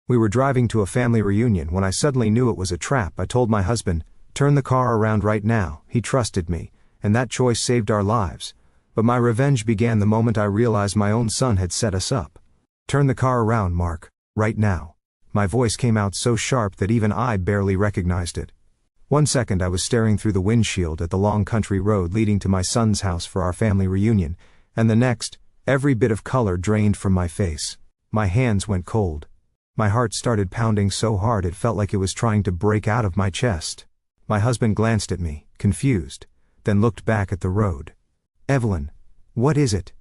We were driving to a family reunion when I suddenly knew it was a trap. I told my husband, "Turn the car around right now." He trusted me, and that choice saved our lives. But my revenge began the moment I realized my own son had set us up. "Turn the car around, Mark, right now." My voice came out so sharp that even I barely recognized it. 1 second I was staring through the windshield at the long country road leading to my son's house for our family reunion, and the next, every bit of color drained from my face. My hands went cold. My heart started pounding so hard it felt like it was trying to break out of my chest. My husband glanced at me, confused, then looked back at the road. "Evelyn, what is it?"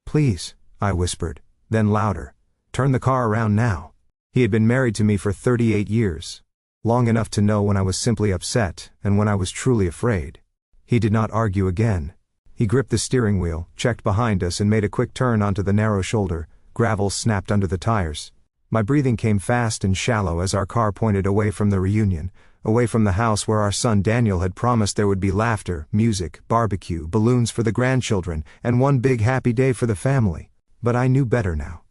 "Please," I whispered, then louder, "turn the car around now." He had been married to me for 38 years. Long enough to know when I was simply upset and when I was truly afraid. He did not argue again. He gripped the steering wheel, checked behind us and made a quick turn onto the narrow shoulder. Gravel snapped under the tires. My breathing came fast and shallow as our car pointed away from the reunion, away from the house where our son Daniel had promised there would be laughter, music, barbecue, balloons for the grandchildren, and one big happy day for the family. But I knew better now.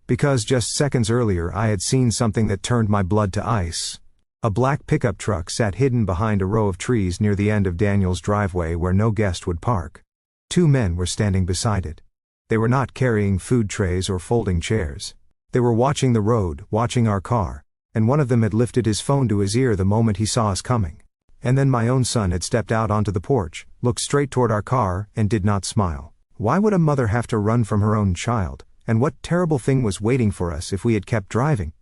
Because just seconds earlier I had seen something that turned my blood to ice. A black pickup truck sat hidden behind a row of trees near the end of Daniel's driveway where no guest would park. 2 men were standing beside it. They were not carrying food trays or folding chairs. They were watching the road, watching our car, and one of them had lifted his phone to his ear the moment he saw us coming. And then my own son had stepped out onto the porch, looked straight toward our car, and did not smile. Why would a mother have to run from her own child, and what terrible thing was waiting for us if we had kept driving?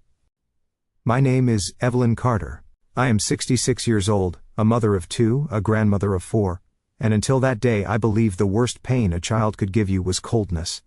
My name is Evelyn Carter. I am 66 years old, a mother of 2, a grandmother of 4, and until that day I believed the worst pain a child could give you was coldness.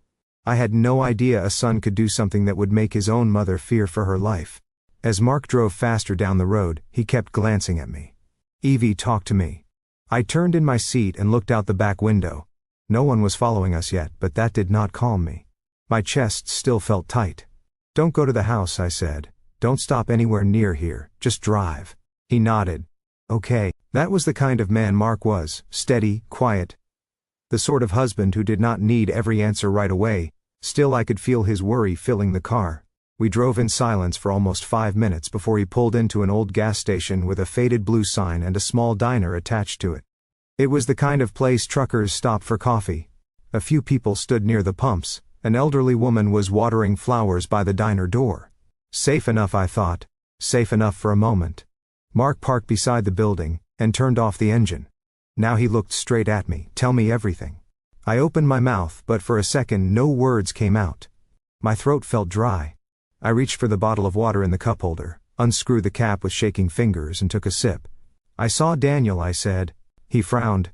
I had no idea a son could do something that would make his own mother fear for her life. As Mark drove faster down the road, he kept glancing at me. "Evie, talk to me." I turned in my seat and looked out the back window. No one was following us yet, but that did not calm me. My chest still felt tight. "Don't go to the house," I said. "Don't stop anywhere near here, just drive." He nodded. Okay, that was the kind of man Mark was, steady, quiet. The sort of husband who did not need every answer right away. Still I could feel his worry filling the car. We drove in silence for almost 5 minutes before he pulled into an old gas station with a faded blue sign and a small diner attached to it. It was the kind of place truckers stopped for coffee. A few people stood near the pumps. An elderly woman was watering flowers by the diner door. Safe enough, I thought. Safe enough for a moment. Mark parked beside the building and turned off the engine. Now he looked straight at me. "Tell me everything." I opened my mouth, but for a second no words came out. My throat felt dry. I reached for the bottle of water in the cup holder, unscrewed the cap with shaking fingers and took a sip. "I saw Daniel," I said. He frowned.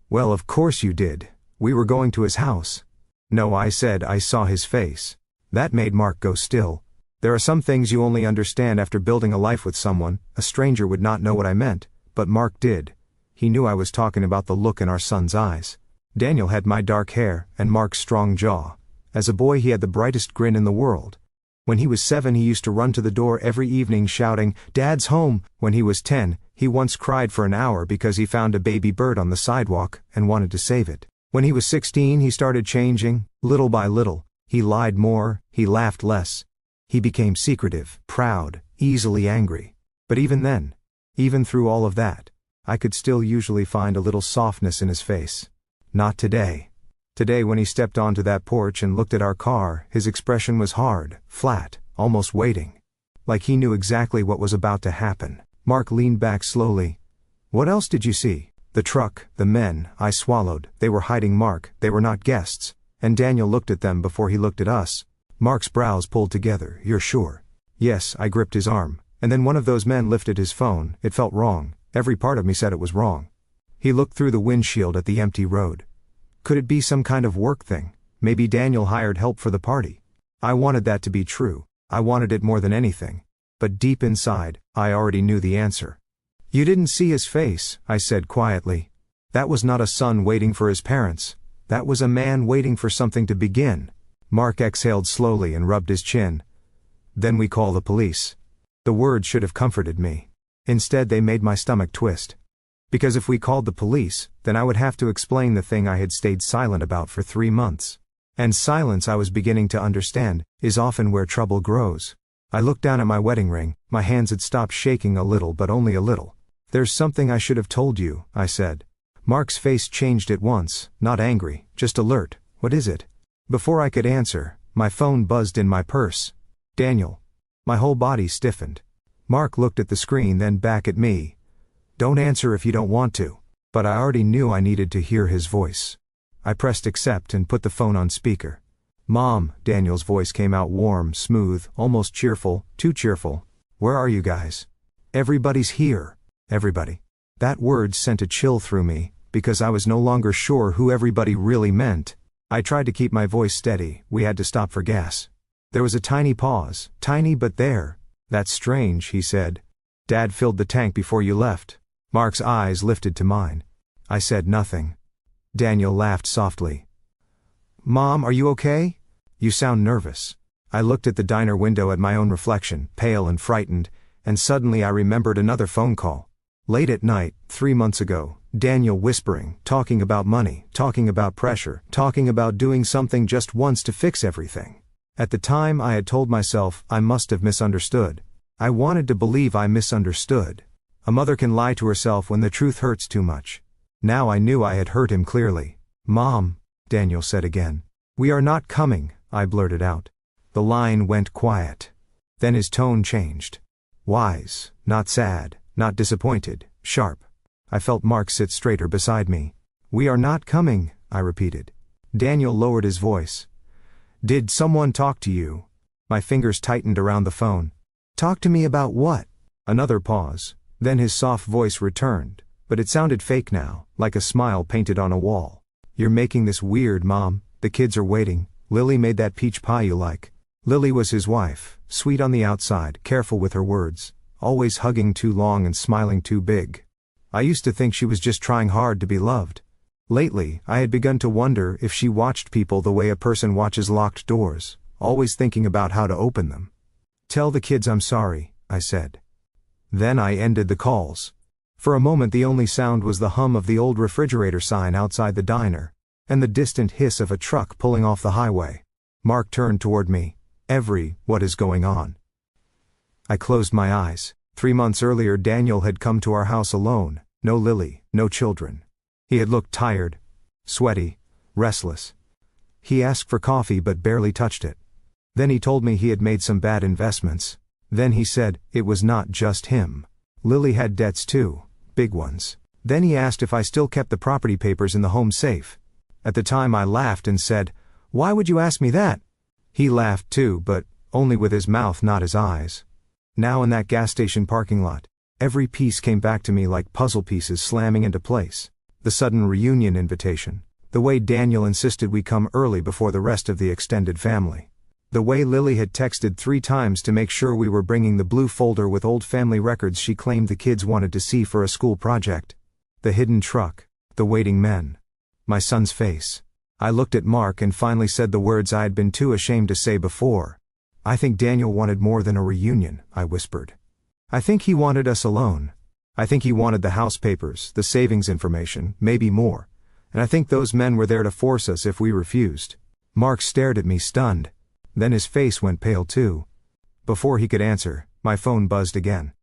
"Well, of course you did. We were going to his house." "No," I said, "I saw his face." That made Mark go still. There are some things you only understand after building a life with someone. A stranger would not know what I meant, but Mark did. He knew I was talking about the look in our son's eyes. Daniel had my dark hair and Mark's strong jaw. As a boy he had the brightest grin in the world. When he was 7 he used to run to the door every evening shouting, "Dad's home!" When he was 10, he once cried for an hour because he found a baby bird on the sidewalk and wanted to save it. When he was 16 he started changing, little by little. He lied more, he laughed less. He became secretive, proud, easily angry. But even then, even through all of that, I could still usually find a little softness in his face. Not today. Today when he stepped onto that porch and looked at our car, his expression was hard, flat, almost waiting. Like he knew exactly what was about to happen. Mark leaned back slowly. "What else did you see?" "The truck, the men," I swallowed. They were hiding Mark, they were not guests. And Daniel looked at them before he looked at us. Mark's brows pulled together. "You're sure?" "Yes," I gripped his arm. And then one of those men lifted his phone. It felt wrong. Every part of me said it was wrong. He looked through the windshield at the empty road. Could it be some kind of work thing? Maybe Daniel hired help for the party. I wanted that to be true. I wanted it more than anything. But deep inside, I already knew the answer. "You didn't see his face," I said quietly. That was not a son waiting for his parents. That was a man waiting for something to begin. Mark exhaled slowly and rubbed his chin. "Then we call the police." The words should have comforted me. Instead they made my stomach twist. Because if we called the police, then I would have to explain the thing I had stayed silent about for 3 months. And silence, I was beginning to understand, is often where trouble grows. I looked down at my wedding ring. My hands had stopped shaking a little, but only a little. "There's something I should have told you," I said. Mark's face changed at once, not angry, just alert. "What is it?" Before I could answer, my phone buzzed in my purse. "Daniel." My whole body stiffened. Mark looked at the screen, then back at me. "Don't answer if you don't want to." But I already knew I needed to hear his voice. I pressed accept and put the phone on speaker. "Mom," Daniel's voice came out warm, smooth, almost cheerful, too cheerful. "Where are you guys?" "Everybody's here." Everybody. That word sent a chill through me, because I was no longer sure who everybody really meant. I tried to keep my voice steady. "We had to stop for gas." There was a tiny pause, tiny but there. "That's strange," he said. "Dad filled the tank before you left." Mark's eyes lifted to mine. I said nothing. Daniel laughed softly. "Mom, are you okay? You sound nervous." I looked at the diner window at my own reflection, pale and frightened, and suddenly I remembered another phone call. Late at night, 3 months ago, Daniel whispering, talking about money, talking about pressure, talking about doing something just once to fix everything. At the time I had told myself I must have misunderstood. I wanted to believe I misunderstood. A mother can lie to herself when the truth hurts too much. Now I knew I had hurt him clearly. "Mom," Daniel said again. "We are not coming," I blurted out. The line went quiet. Then his tone changed. Wise, not sad, not disappointed, sharp. I felt Mark sit straighter beside me. "We are not coming," I repeated. Daniel lowered his voice. "Did someone talk to you?" My fingers tightened around the phone. "Talk to me about what?" Another pause. Then his soft voice returned, but it sounded fake now, like a smile painted on a wall. "You're making this weird, Mom. The kids are waiting. Lily made that peach pie you like." Lily was his wife, sweet on the outside, careful with her words, always hugging too long and smiling too big. I used to think she was just trying hard to be loved. Lately, I had begun to wonder if she watched people the way a person watches locked doors, always thinking about how to open them. "Tell the kids I'm sorry," I said. Then I ended the calls. For a moment the only sound was the hum of the old refrigerator sign outside the diner, and the distant hiss of a truck pulling off the highway. Mark turned toward me. What is going on?" I closed my eyes. 3 months earlier Daniel had come to our house alone, no Lily, no children. He had looked tired, sweaty, restless. He asked for coffee but barely touched it. Then he told me he had made some bad investments. Then he said, it was not just him. Lily had debts too, big ones. Then he asked if I still kept the property papers in the home safe. At the time I laughed and said, "Why would you ask me that?" He laughed too, but only with his mouth, not his eyes. Now in that gas station parking lot, every piece came back to me like puzzle pieces slamming into place. The sudden reunion invitation. The way Daniel insisted we come early before the rest of the extended family. The way Lily had texted 3 times to make sure we were bringing the blue folder with old family records she claimed the kids wanted to see for a school project. The hidden truck. The waiting men. My son's face. I looked at Mark and finally said the words I had been too ashamed to say before. "I think Daniel wanted more than a reunion," I whispered. "I think he wanted us alone. I think he wanted the house papers, the savings information, maybe more. And I think those men were there to force us if we refused." Mark stared at me stunned. Then his face went pale too. Before he could answer, my phone buzzed again.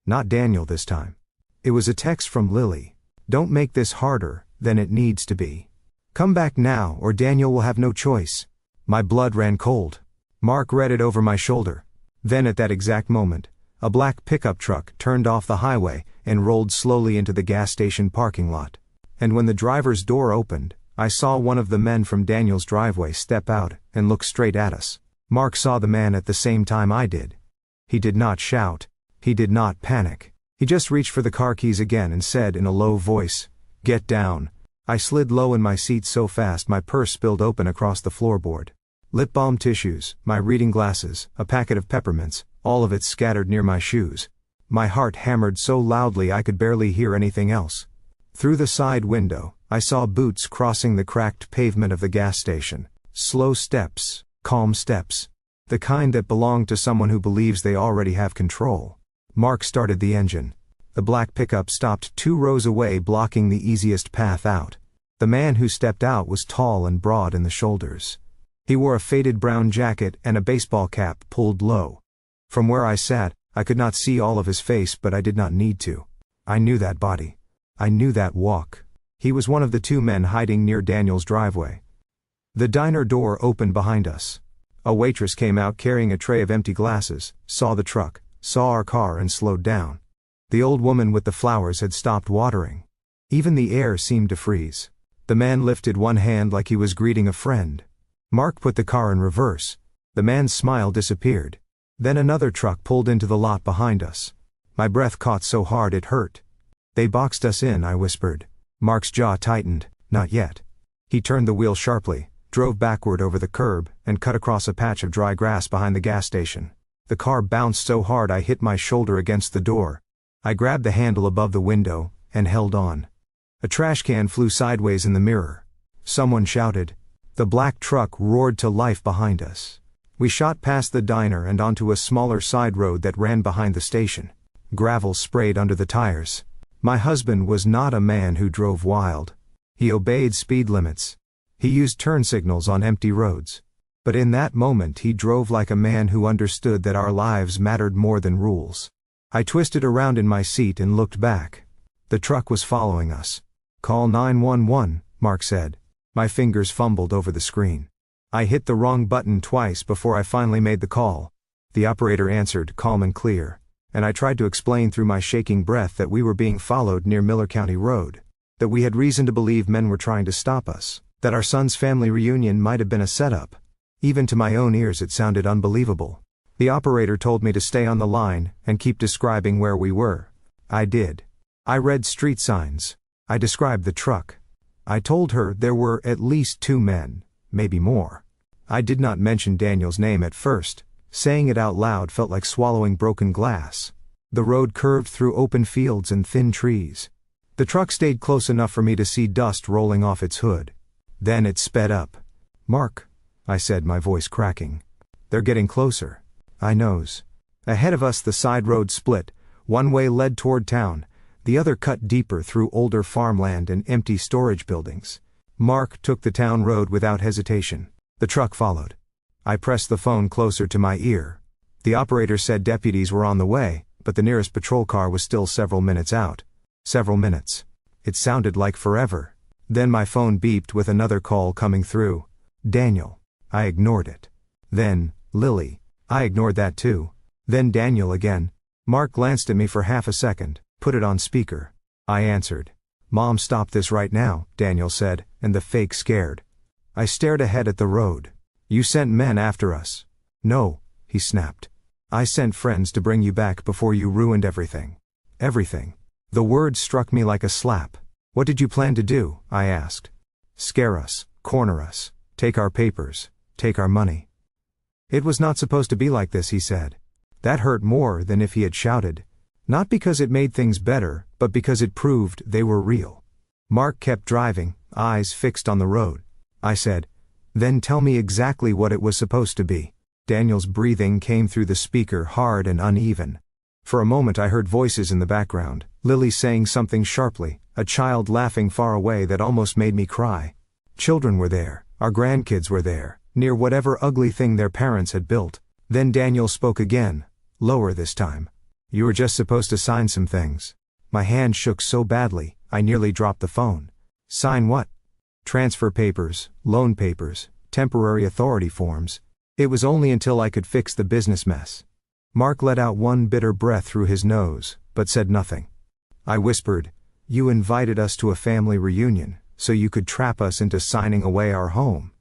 Not Daniel this time. It was a text from Lily. "Don't make this harder than it needs to be. Come back now or Daniel will have no choice." My blood ran cold. Mark read it over my shoulder. Then at that exact moment, a black pickup truck turned off the highway and rolled slowly into the gas station parking lot. And when the driver's door opened, I saw one of the men from Daniel's driveway step out and look straight at us. Mark saw the man at the same time I did. He did not shout. He did not panic. He just reached for the car keys again and said in a low voice, "Get down." I slid low in my seat so fast my purse spilled open across the floorboard. Lip balm tissues, my reading glasses, a packet of peppermints, all of it scattered near my shoes. My heart hammered so loudly I could barely hear anything else. Through the side window, I saw boots crossing the cracked pavement of the gas station. Slow steps, calm steps. The kind that belong to someone who believes they already have control. Mark started the engine. The black pickup stopped 2 rows away, blocking the easiest path out. The man who stepped out was tall and broad in the shoulders. He wore a faded brown jacket and a baseball cap pulled low. From where I sat, I could not see all of his face, but I did not need to. I knew that body. I knew that walk. He was one of the two men hiding near Daniel's driveway. The diner door opened behind us. A waitress came out carrying a tray of empty glasses, saw the truck, saw our car and slowed down. The old woman with the flowers had stopped watering. Even the air seemed to freeze. The man lifted one hand like he was greeting a friend. Mark put the car in reverse. The man's smile disappeared. Then another truck pulled into the lot behind us. My breath caught so hard it hurt. "They boxed us in," I whispered. Mark's jaw tightened. "Not yet." He turned the wheel sharply, drove backward over the curb, and cut across a patch of dry grass behind the gas station. The car bounced so hard I hit my shoulder against the door. I grabbed the handle above the window, and held on. A trash can flew sideways in the mirror. Someone shouted. The black truck roared to life behind us. We shot past the diner and onto a smaller side road that ran behind the station. Gravel sprayed under the tires. My husband was not a man who drove wild. He obeyed speed limits. He used turn signals on empty roads. But in that moment he drove like a man who understood that our lives mattered more than rules. I twisted around in my seat and looked back. The truck was following us. "Call 911, Mark said. My fingers fumbled over the screen. I hit the wrong button twice before I finally made the call. The operator answered, calm and clear, and I tried to explain through my shaking breath that we were being followed near Miller County Road, that we had reason to believe men were trying to stop us, that our son's family reunion might have been a setup. Even to my own ears it sounded unbelievable. The operator told me to stay on the line and keep describing where we were. I did. I read street signs. I described the truck. I told her there were at least two men, maybe more. I did not mention Daniel's name at first. Saying it out loud felt like swallowing broken glass. The road curved through open fields and thin trees. The truck stayed close enough for me to see dust rolling off its hood. Then it sped up. "Mark," I said, my voice cracking. "They're getting closer." I knows. Ahead of us the side road split. One way led toward town. The other cut deeper through older farmland and empty storage buildings. Mark took the town road without hesitation. The truck followed. I pressed the phone closer to my ear. The operator said deputies were on the way, but the nearest patrol car was still several minutes out. Several minutes. It sounded like forever. Then my phone beeped with another call coming through. "Daniel." I ignored it. Then, "Lily." I ignored that too. Then Daniel again. Mark glanced at me for half a second, put it on speaker. I answered. "Mom, stop this right now," Daniel said, and the fake scared. I stared ahead at the road. "You sent men after us." "No," he snapped. "I sent friends to bring you back before you ruined everything." Everything. The word struck me like a slap. "What did you plan to do?" I asked. "Scare us, corner us, take our papers, take our money." "It was not supposed to be like this," he said. That hurt more than if he had shouted. Not because it made things better, but because it proved they were real. Mark kept driving, eyes fixed on the road. I said, "Then tell me exactly what it was supposed to be." Daniel's breathing came through the speaker hard and uneven. For a moment I heard voices in the background, Lily saying something sharply, a child laughing far away that almost made me cry. Children were there, our grandkids were there, near whatever ugly thing their parents had built. Then Daniel spoke again, lower this time. "You were just supposed to sign some things." My hand shook so badly, I nearly dropped the phone. "Sign what?" "Transfer papers, loan papers, temporary authority forms." It was only until I could fix the business mess. Mark let out one bitter breath through his nose, but said nothing. I whispered, "You invited us to a family reunion, so you could trap us into signing away our home."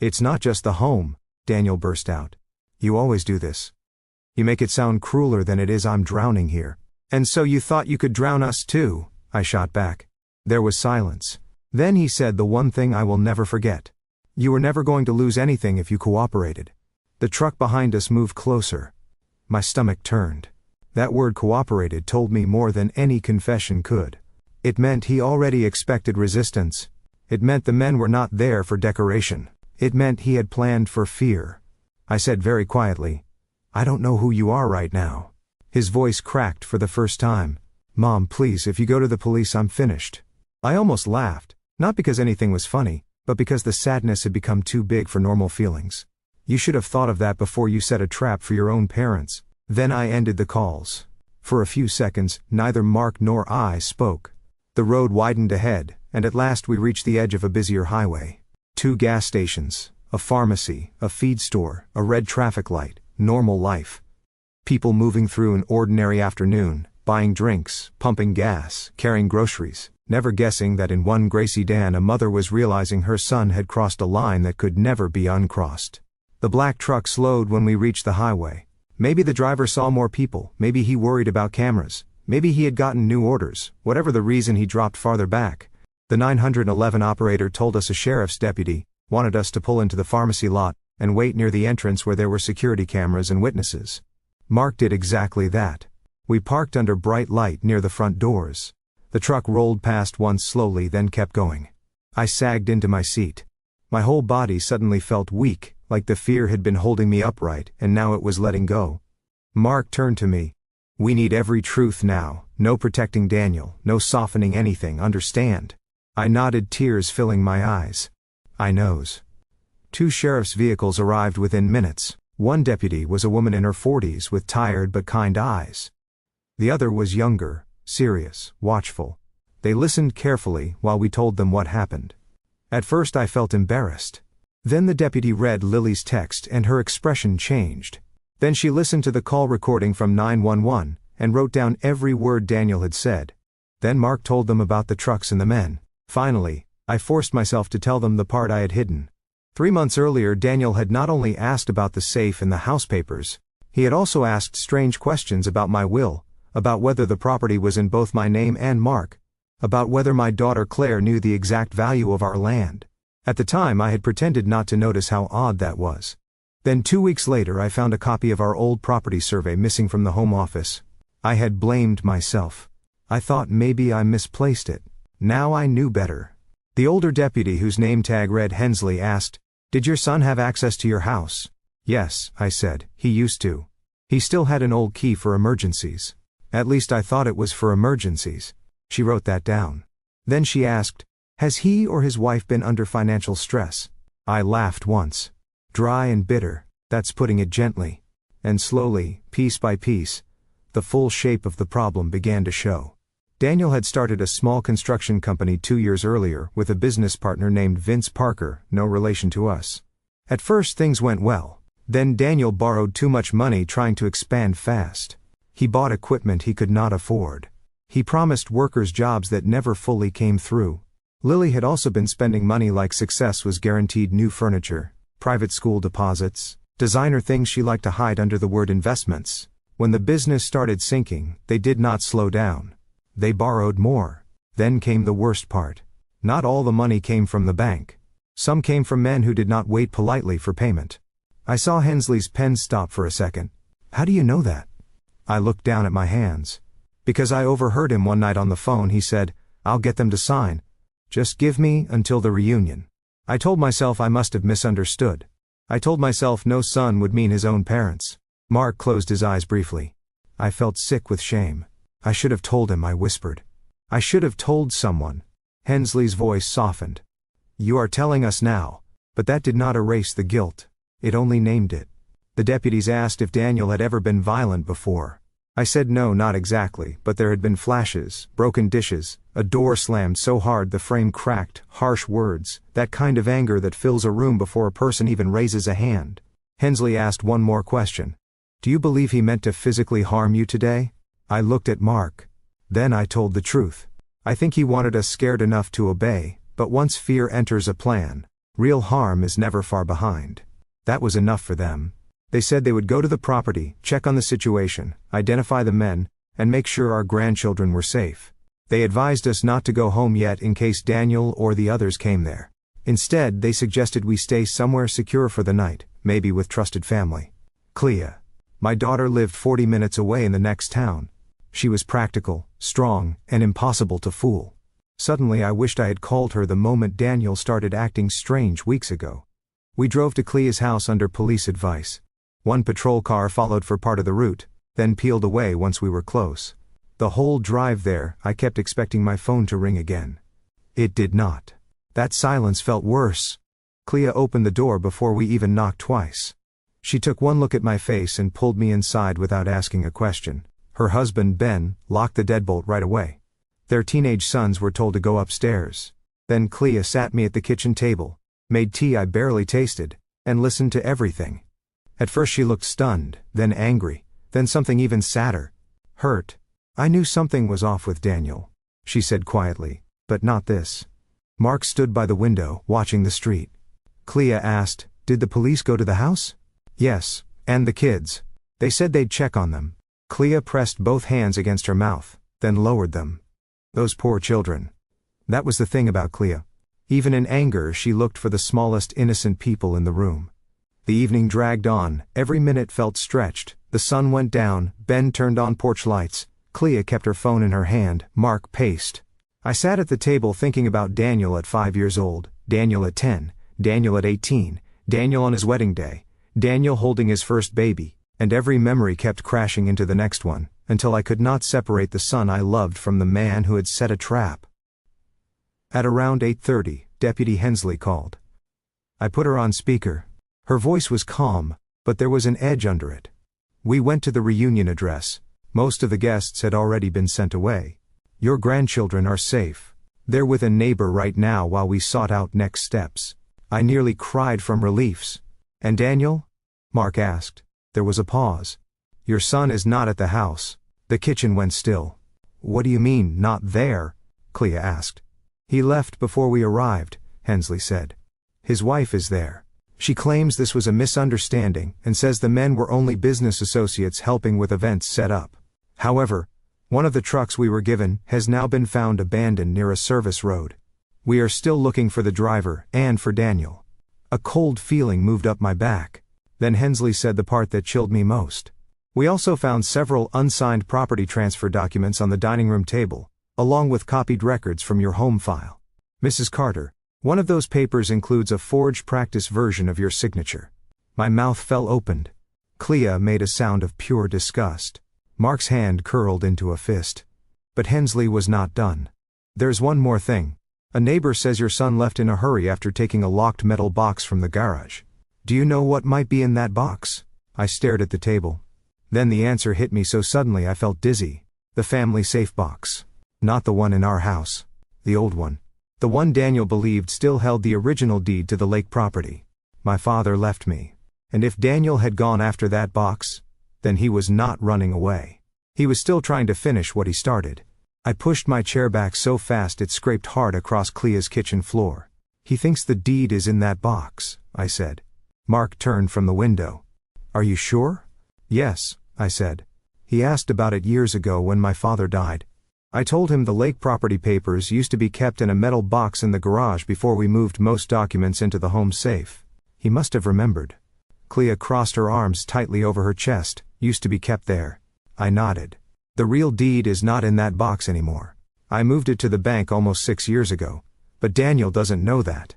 "It's not just the home," Daniel burst out. "You always do this. You make it sound crueler than it is. I'm drowning here." "And so you thought you could drown us too," I shot back. There was silence. Then he said the one thing I will never forget. "You were never going to lose anything if you cooperated." The truck behind us moved closer. My stomach turned. That word cooperated told me more than any confession could. It meant he already expected resistance. It meant the men were not there for decoration. It meant he had planned for fear. I said very quietly, "I don't know who you are right now." His voice cracked for the first time. "Mom, please, if you go to the police, I'm finished." I almost laughed, not because anything was funny, but because the sadness had become too big for normal feelings. "You should have thought of that before you set a trap for your own parents." Then I ended the calls. For a few seconds, neither Mark nor I spoke. The road widened ahead, and at last we reached the edge of a busier highway. 2 gas stations, a pharmacy, a feed store, a red traffic light, normal life. People moving through an ordinary afternoon, buying drinks, pumping gas, carrying groceries, never guessing that in one gray sedan a mother was realizing her son had crossed a line that could never be uncrossed. The black truck slowed when we reached the highway. Maybe the driver saw more people, maybe he worried about cameras, maybe he had gotten new orders, whatever the reason he dropped farther back. The 911 operator told us a sheriff's deputy wanted us to pull into the pharmacy lot and wait near the entrance where there were security cameras and witnesses. Mark did exactly that. We parked under bright light near the front doors. The truck rolled past once slowly, then kept going. I sagged into my seat. My whole body suddenly felt weak, like the fear had been holding me upright and now it was letting go. Mark turned to me. "We need every truth now, no protecting Daniel, no softening anything, understand?" I nodded, tears filling my eyes. "I knows." 2 sheriff's vehicles arrived within minutes. One deputy was a woman in her 40s with tired but kind eyes. The other was younger, serious, watchful. They listened carefully while we told them what happened. At first I felt embarrassed. Then the deputy read Lily's text and her expression changed. Then she listened to the call recording from 911 and wrote down every word Daniel had said. Then Mark told them about the trucks and the men. Finally, I forced myself to tell them the part I had hidden. 3 months earlier, Daniel had not only asked about the safe and the house papers, he had also asked strange questions about my will, about whether the property was in both my name and Mark, about whether my daughter Claire knew the exact value of our land. At the time I had pretended not to notice how odd that was. Then 2 weeks later I found a copy of our old property survey missing from the home office. I had blamed myself. I thought maybe I misplaced it. Now I knew better. The older deputy, whose name tag read Hensley, asked, "Did your son have access to your house?" "Yes," I said, "he used to. He still had an old key for emergencies. At least I thought it was for emergencies." She wrote that down. Then she asked, "Has he or his wife been under financial stress?" I laughed once. Dry and bitter, that's putting it gently. And slowly, piece by piece, the full shape of the problem began to show. Daniel had started a small construction company 2 years earlier with a business partner named Vince Parker, no relation to us. At first things went well. Then Daniel borrowed too much money trying to expand fast. He bought equipment he could not afford. He promised workers jobs that never fully came through. Lily had also been spending money like success was guaranteed: new furniture, private school deposits, designer things she liked to hide under the word investments. When the business started sinking, they did not slow down. They borrowed more. Then came the worst part. Not all the money came from the bank. Some came from men who did not wait politely for payment. I saw Hensley's pen stop for a second. "How do you know that?" I looked down at my hands. "Because I overheard him one night on the phone. He said, 'I'll get them to sign. Just give me until the reunion.' I told myself I must have misunderstood. I told myself no son would mean his own parents." Mark closed his eyes briefly. I felt sick with shame. "I should have told him," I whispered. "I should have told someone." Hensley's voice softened. "You are telling us now." But that did not erase the guilt. It only named it. The deputies asked if Daniel had ever been violent before. I said no, not exactly, but there had been flashes, broken dishes, a door slammed so hard the frame cracked, harsh words, that kind of anger that fills a room before a person even raises a hand. Hensley asked one more question. "Do you believe he meant to physically harm you today?" I looked at Mark. Then I told the truth. "I think he wanted us scared enough to obey, but once fear enters a plan, real harm is never far behind." That was enough for them. They said they would go to the property, check on the situation, identify the men, and make sure our grandchildren were safe. They advised us not to go home yet in case Daniel or the others came there. Instead, they suggested we stay somewhere secure for the night, maybe with trusted family. Qley, my daughter, lived 40 minutes away in the next town. She was practical, strong, and impossible to fool. Suddenly I wished I had called her the moment Daniel started acting strange weeks ago. We drove to Qley's house under police advice. One patrol car followed for part of the route, then peeled away once we were close. The whole drive there, I kept expecting my phone to ring again. It did not. That silence felt worse. Qley opened the door before we even knocked twice. She took one look at my face and pulled me inside without asking a question. Her husband, Ben, locked the deadbolt right away. Their teenage sons were told to go upstairs. Then Qley sat me at the kitchen table, made tea I barely tasted, and listened to everything. At first she looked stunned, then angry, then something even sadder. Hurt. I knew something was off with Daniel, she said quietly, but not this. Mark stood by the window, watching the street. Qley asked, "Did the police go to the house?" "Yes, and the kids. They said they'd check on them." Qley pressed both hands against her mouth, then lowered them. Those poor children. That was the thing about Qley. Even in anger she looked for the smallest innocent people in the room. The evening dragged on, every minute felt stretched, the sun went down, Ben turned on porch lights, Qley kept her phone in her hand, Mark paced. I sat at the table thinking about Daniel at 5 years old, Daniel at 10, Daniel at 18, Daniel on his wedding day, Daniel holding his first baby, and every memory kept crashing into the next one, until I could not separate the son I loved from the man who had set a trap. At around 8:30, Deputy Hensley called. I put her on speaker. Her voice was calm, but there was an edge under it. We went to the reunion address. Most of the guests had already been sent away. "Your grandchildren are safe. They're with a neighbor right now while we sought out next steps." I nearly cried from relief. "And Daniel?" Mark asked. There was a pause. "Your son is not at the house." The kitchen went still. "What do you mean, not there?" Qley asked. "He left before we arrived," Hensley said. "His wife is there. She claims this was a misunderstanding and says the men were only business associates helping with events set up. However, one of the trucks we were given has now been found abandoned near a service road. We are still looking for the driver and for Daniel." A cold feeling moved up my back. Then Hensley said the part that chilled me most. "We also found several unsigned property transfer documents on the dining room table, along with copied records from your home file. Mrs. Carter, one of those papers includes a forged practice version of your signature." My mouth fell open. Qley made a sound of pure disgust. Mark's hand curled into a fist. But Hensley was not done. "There's one more thing. A neighbor says your son left in a hurry after taking a locked metal box from the garage. Do you know what might be in that box?" I stared at the table. Then the answer hit me so suddenly I felt dizzy. The family safe box. Not the one in our house. The old one. The one Daniel believed still held the original deed to the lake property. My father left me. And if Daniel had gone after that box, then he was not running away. He was still trying to finish what he started. I pushed my chair back so fast it scraped hard across Qley's kitchen floor. "He thinks the deed is in that box," I said. Mark turned from the window. "Are you sure?" "Yes," I said. "He asked about it years ago when my father died. I told him the lake property papers used to be kept in a metal box in the garage before we moved most documents into the home safe. He must have remembered." Qley crossed her arms tightly over her chest. "Used to be kept there." I nodded. "The real deed is not in that box anymore. I moved it to the bank almost 6 years ago. But Daniel doesn't know that."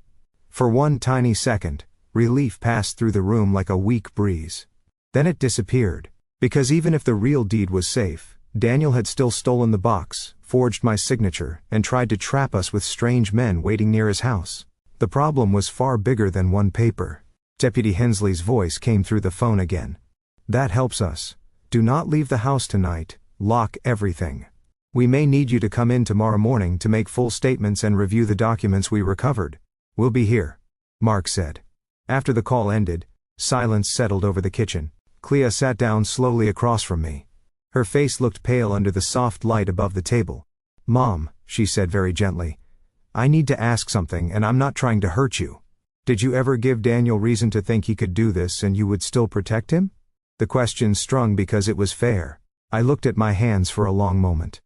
For one tiny second, relief passed through the room like a weak breeze. Then it disappeared. Because even if the real deed was safe, Daniel had still stolen the box, forged my signature, and tried to trap us with strange men waiting near his house. The problem was far bigger than one paper. Deputy Hensley's voice came through the phone again. "That helps us. Do not leave the house tonight. Lock everything. We may need you to come in tomorrow morning to make full statements and review the documents we recovered. We'll be here," Mark said. After the call ended, silence settled over the kitchen. Qley sat down slowly across from me. Her face looked pale under the soft light above the table. "Mom," she said very gently, "I need to ask something and I'm not trying to hurt you. Did you ever give Daniel reason to think he could do this and you would still protect him?" The question stung because it was fair. I looked at my hands for a long moment.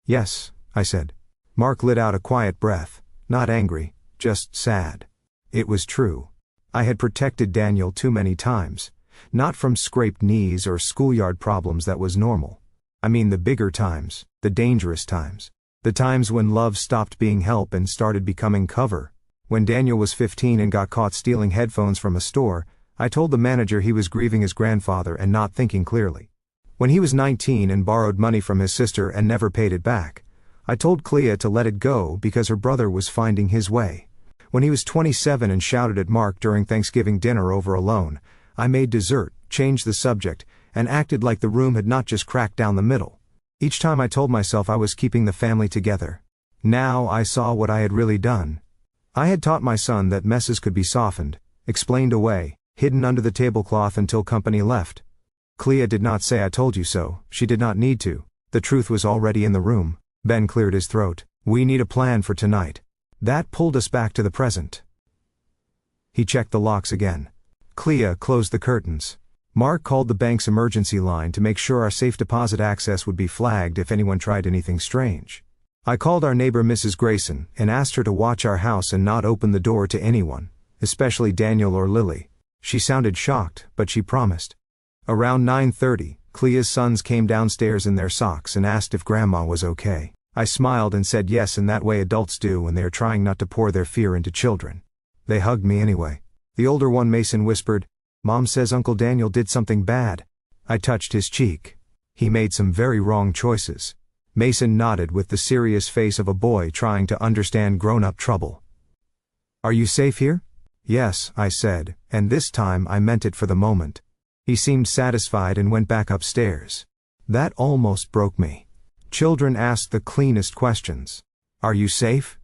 "Yes," I said. Mark let out a quiet breath, not angry, just sad. It was true. I had protected Daniel too many times. Not from scraped knees or schoolyard problems, that was normal. I mean the bigger times, the dangerous times. The times when love stopped being help and started becoming cover. When Daniel was 15 and got caught stealing headphones from a store, I told the manager he was grieving his grandfather and not thinking clearly. When he was 19 and borrowed money from his sister and never paid it back, I told Qley to let it go because her brother was finding his way. When he was 27 and shouted at Mark during Thanksgiving dinner over a loan, I made dessert, changed the subject, and acted like the room had not just cracked down the middle. Each time I told myself I was keeping the family together. Now I saw what I had really done. I had taught my son that messes could be softened, explained away, hidden under the tablecloth until company left. Qley did not say I told you so, she did not need to. The truth was already in the room. Ben cleared his throat. We need a plan for tonight. That pulled us back to the present. He checked the locks again. Qley closed the curtains. Mark called the bank's emergency line to make sure our safe deposit access would be flagged if anyone tried anything strange. I called our neighbor Mrs. Grayson and asked her to watch our house and not open the door to anyone, especially Daniel or Lily. She sounded shocked, but she promised. Around 9:30, Qley's sons came downstairs in their socks and asked if Grandma was okay. I smiled and said yes in that way adults do when they are trying not to pour their fear into children. They hugged me anyway. The older one, Mason, whispered, "Mom says Uncle Daniel did something bad." I touched his cheek. He made some very wrong choices. Mason nodded with the serious face of a boy trying to understand grown-up trouble. "Are you safe here?" "Yes," I said, and this time I meant it for the moment. He seemed satisfied and went back upstairs. That almost broke me. Children ask the cleanest questions. Are you safe?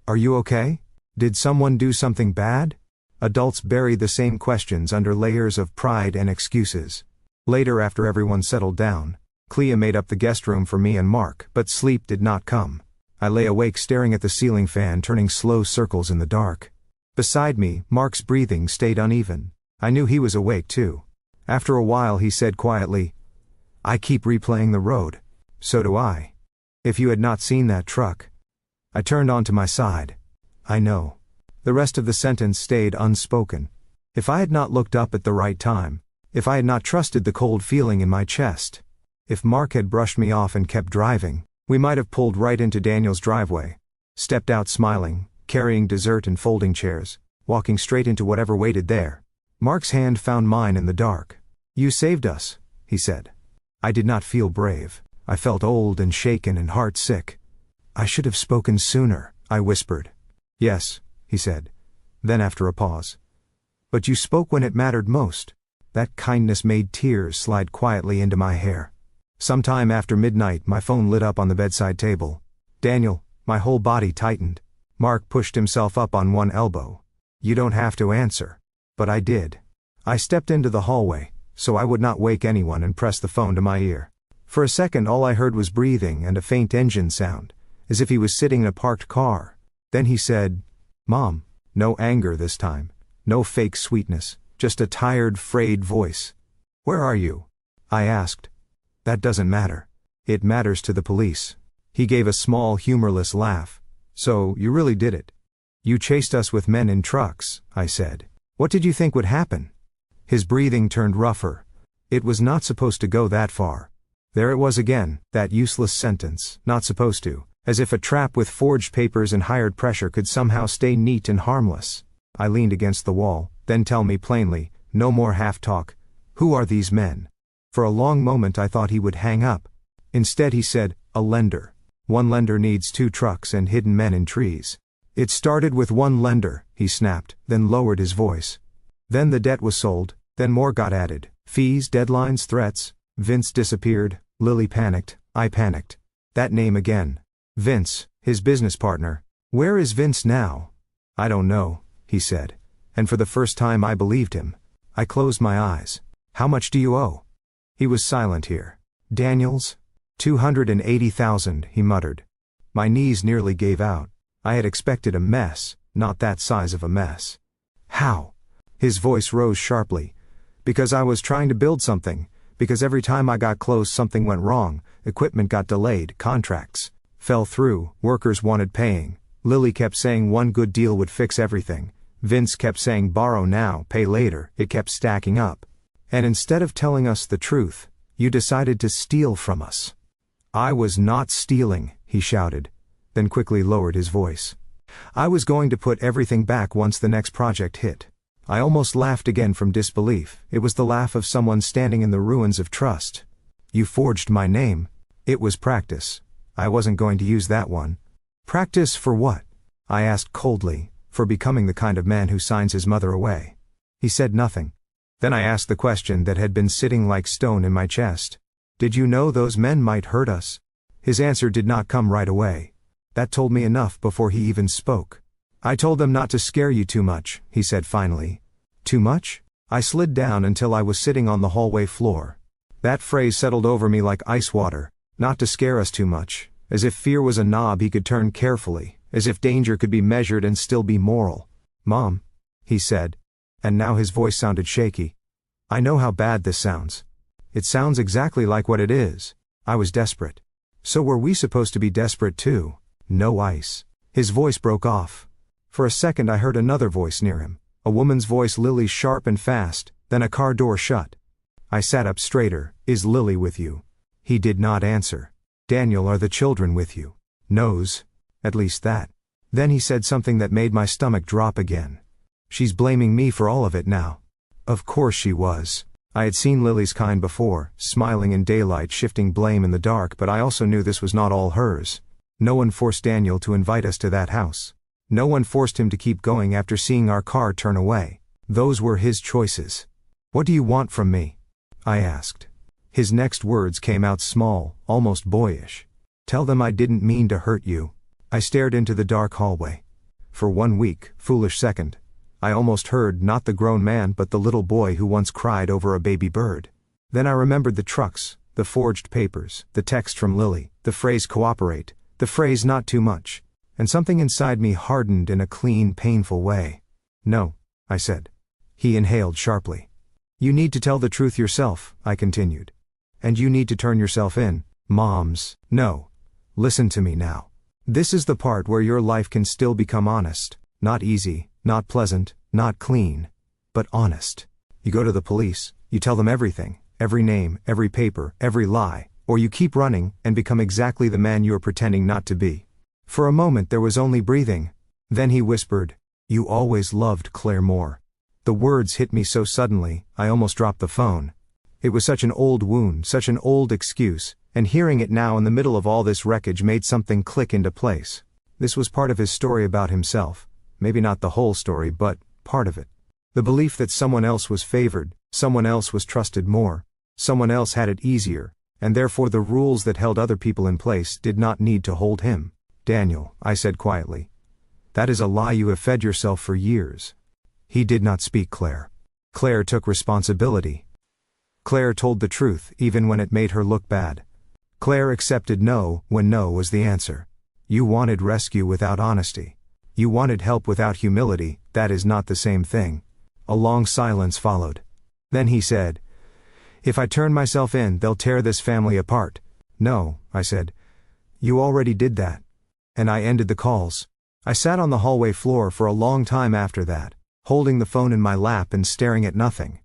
Are you okay? Did someone do something bad? Adults bury the same questions under layers of pride and excuses. Later, after everyone settled down, Qley made up the guest room for me and Mark, but sleep did not come. I lay awake staring at the ceiling fan turning slow circles in the dark. Beside me, Mark's breathing stayed uneven. I knew he was awake too. After a while he said quietly, "I keep replaying the road." "So do I. If you had not seen that truck." I turned onto my side. "I know." The rest of the sentence stayed unspoken. If I had not looked up at the right time, if I had not trusted the cold feeling in my chest, if Mark had brushed me off and kept driving, we might have pulled right into Daniel's driveway, stepped out smiling, carrying dessert and folding chairs, walking straight into whatever waited there. Mark's hand found mine in the dark. "You saved us," he said. I did not feel brave. I felt old and shaken and heart-sick. "I should have spoken sooner," I whispered. "Yes," he said. Then after a pause, "But you spoke when it mattered most." That kindness made tears slide quietly into my hair. Sometime after midnight my phone lit up on the bedside table. "Daniel," my whole body tightened. Mark pushed himself up on one elbow. "You don't have to answer." But I did. I stepped into the hallway, so I would not wake anyone, and pressed the phone to my ear. For a second all I heard was breathing and a faint engine sound, as if he was sitting in a parked car. Then he said, "Mom." No anger this time. No fake sweetness. Just a tired, frayed voice. "Where are you?" I asked. "That doesn't matter. It matters to the police." He gave a small, humorless laugh. "So, you really did it. You chased us with men in trucks," I said. "What did you think would happen?" His breathing turned rougher. It was not supposed to go that far. There it was again, that useless sentence, not supposed to, as if a trap with forged papers and hired pressure could somehow stay neat and harmless. I leaned against the wall. "Then tell me plainly, no more half-talk. Who are these men?" For a long moment I thought he would hang up. Instead he said, "A lender. One lender needs 2 trucks and hidden men in trees." "It started with one lender," he snapped, then lowered his voice. "Then the debt was sold, then more got added. Fees, deadlines, threats. Vince disappeared, Lily panicked, I panicked. That name again. Vince, his business partner. Where is Vince now?" "I don't know," he said. And for the first time I believed him. I closed my eyes. "How much do you owe?" He was silent here. "Daniels? 280,000, he muttered. My knees nearly gave out. I had expected a mess, not that size of a mess. "How?" His voice rose sharply. "Because I was trying to build something. Because every time I got close something went wrong. Equipment got delayed, contracts fell through, workers wanted paying. Lily kept saying one good deal would fix everything. Vince kept saying borrow now, pay later. It kept stacking up. And instead of telling us the truth, you decided to steal from us." "I was not stealing," he shouted, then quickly lowered his voice. "I was going to put everything back once the next project hit." I almost laughed again from disbelief. It was the laugh of someone standing in the ruins of trust. "You forged my name." "It was practice. I wasn't going to use that one." "Practice for what?" I asked coldly. "For becoming the kind of man who signs his mother away." He said nothing. Then I asked the question that had been sitting like stone in my chest. Did you know those men might hurt us? His answer did not come right away. That told me enough before he even spoke. I told them not to scare you too much, he said finally. Too much? I slid down until I was sitting on the hallway floor. That phrase settled over me like ice water. Not to scare us too much. As if fear was a knob he could turn carefully. As if danger could be measured and still be moral. Mom, he said. And now his voice sounded shaky. I know how bad this sounds. It sounds exactly like what it is. I was desperate. So were we supposed to be desperate too? No ice. His voice broke off. For a second I heard another voice near him. A woman's voice, Lily, sharp and fast, then a car door shut. I sat up straighter. Is Lily with you? He did not answer. Daniel, are the children with you? Knows. At least that. Then he said something that made my stomach drop again. She's blaming me for all of it now. Of course she was. I had seen Lily's kind before, smiling in daylight, shifting blame in the dark, but I also knew this was not all hers. No one forced Daniel to invite us to that house. No one forced him to keep going after seeing our car turn away. Those were his choices. What do you want from me? I asked. His next words came out small, almost boyish. Tell them I didn't mean to hurt you. I stared into the dark hallway. For 1 weak, foolish second, I almost heard not the grown man but the little boy who once cried over a baby bird. Then I remembered the trucks, the forged papers, the text from Lily, the phrase cooperate, the phrase not too much, and something inside me hardened in a clean, painful way. No, I said. He inhaled sharply. You need to tell the truth yourself, I continued. And you need to turn yourself in, moms. No. Listen to me now. This is the part where your life can still become honest, not easy, not pleasant, not clean, but honest. You go to the police, you tell them everything, every name, every paper, every lie, or you keep running and become exactly the man you are pretending not to be. For a moment there was only breathing. Then he whispered, you always loved Claire more. The words hit me so suddenly, I almost dropped the phone. It was such an old wound, such an old excuse, and hearing it now in the middle of all this wreckage made something click into place. This was part of his story about himself. Maybe not the whole story, but part of it. The belief that someone else was favored, someone else was trusted more, someone else had it easier, and therefore the rules that held other people in place did not need to hold him. Daniel, I said quietly. That is a lie you have fed yourself for years. He did not speak, Claire. Claire took responsibility. Claire told the truth, even when it made her look bad. Claire accepted no, when no was the answer. You wanted rescue without honesty. You wanted help without humility. That is not the same thing. A long silence followed. Then he said, if I turn myself in, they'll tear this family apart. No, I said. You already did that. And I ended the calls. I sat on the hallway floor for a long time after that, holding the phone in my lap and staring at nothing.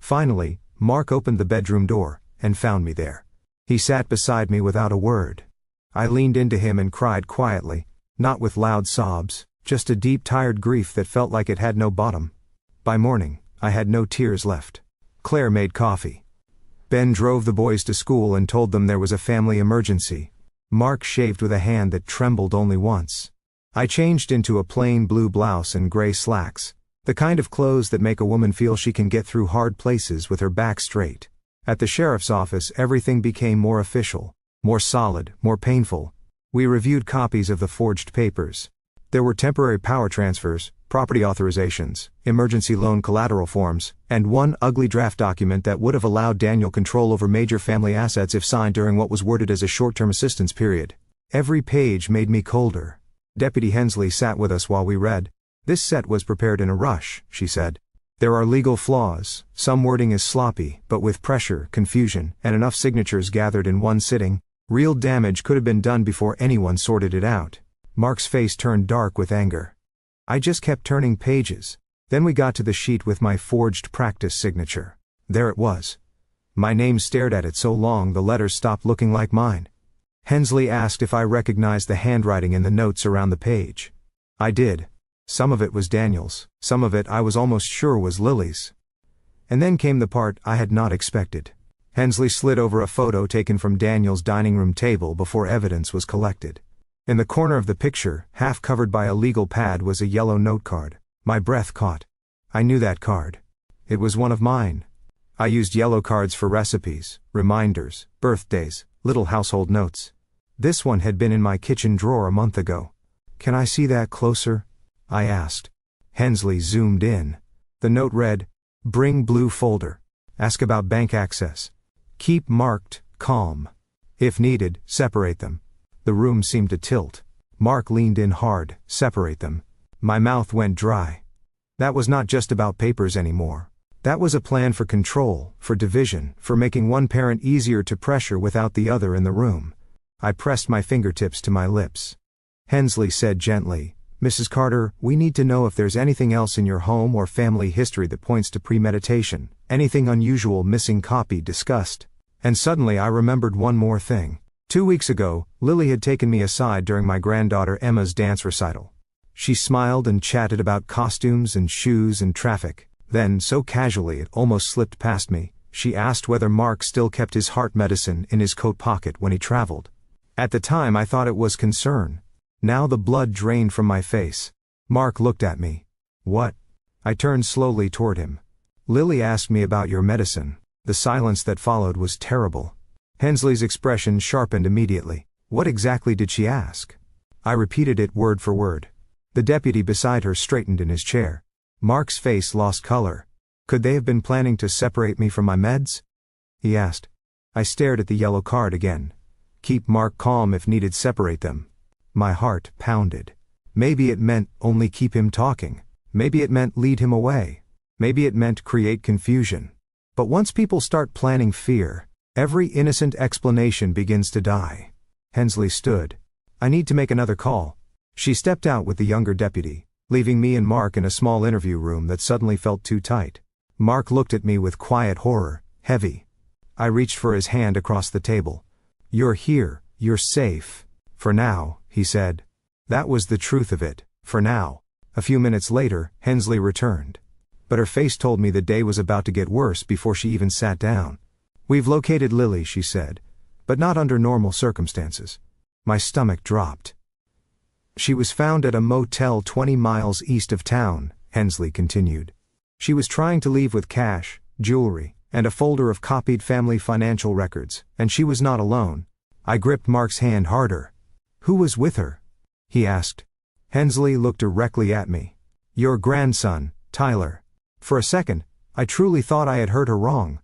Finally, Mark opened the bedroom door, and found me there. He sat beside me without a word. I leaned into him and cried quietly, not with loud sobs, just a deep tired grief that felt like it had no bottom. By morning, I had no tears left. Claire made coffee. Ben drove the boys to school and told them there was a family emergency. Mark shaved with a hand that trembled only once. I changed into a plain blue blouse and gray slacks, the kind of clothes that make a woman feel she can get through hard places with her back straight. At the sheriff's office, everything became more official, more solid, more painful. We reviewed copies of the forged papers. There were temporary power transfers, property authorizations, emergency loan collateral forms, and one ugly draft document that would have allowed Daniel control over major family assets if signed during what was worded as a short-term assistance period. Every page made me colder. Deputy Hensley sat with us while we read. This set was prepared in a rush, she said. There are legal flaws, some wording is sloppy, but with pressure, confusion, and enough signatures gathered in one sitting, real damage could have been done before anyone sorted it out. Mark's face turned dark with anger. I just kept turning pages. Then we got to the sheet with my forged practice signature. There it was. My name stared at it so long the letters stopped looking like mine. Hensley asked if I recognized the handwriting in the notes around the page. I did. Some of it was Daniel's, some of it I was almost sure was Lily's. And then came the part I had not expected. Hensley slid over a photo taken from Daniel's dining room table before evidence was collected. In the corner of the picture, half covered by a legal pad, was a yellow note card. My breath caught. I knew that card. It was one of mine. I used yellow cards for recipes, reminders, birthdays, little household notes. This one had been in my kitchen drawer a month ago. "Can I see that closer?" I asked. Hensley zoomed in. The note read, "Bring blue folder. Ask about bank access. Keep marked, calm. If needed, separate them." The room seemed to tilt. Mark leaned in hard. "Separate them." My mouth went dry. That was not just about papers anymore. That was a plan for control, for division, for making one parent easier to pressure without the other in the room. I pressed my fingertips to my lips. Hensley said gently, "Mrs. Carter, we need to know if there's anything else in your home or family history that points to premeditation, anything unusual, missing copy, discussed." And suddenly I remembered one more thing. 2 weeks ago, Lily had taken me aside during my granddaughter Emma's dance recital. She smiled and chatted about costumes and shoes and traffic. Then, so casually it almost slipped past me, she asked whether Mark still kept his heart medicine in his coat pocket when he traveled. At the time I thought it was concern. Now the blood drained from my face. Mark looked at me. "What?" I turned slowly toward him. "Lily asked me about your medicine." The silence that followed was terrible. Hensley's expression sharpened immediately. "What exactly did she ask?" I repeated it word for word. The deputy beside her straightened in his chair. Mark's face lost color. "Could they have been planning to separate me from my meds?" he asked. I stared at the yellow card again. "Keep Mark calm, if needed, separate them." My heart pounded. Maybe it meant only keep him talking. Maybe it meant lead him away. Maybe it meant create confusion. But once people start planning fear, every innocent explanation begins to die. Hensley stood. "I need to make another call." She stepped out with the younger deputy, leaving me and Mark in a small interview room that suddenly felt too tight. Mark looked at me with quiet horror, heavy. I reached for his hand across the table. "You're here, you're safe. For now," he said. That was the truth of it, for now. A few minutes later, Hensley returned. But her face told me the day was about to get worse before she even sat down. "We've located Lily," she said. "But not under normal circumstances." My stomach dropped. "She was found at a motel 20 miles east of town," Hensley continued. "She was trying to leave with cash, jewelry, and a folder of copied family financial records, and she was not alone." I gripped Mark's hand harder. "Who was with her?" he asked. Hensley looked directly at me. "Your grandson, Tyler." For a second, I truly thought I had heard her wrong.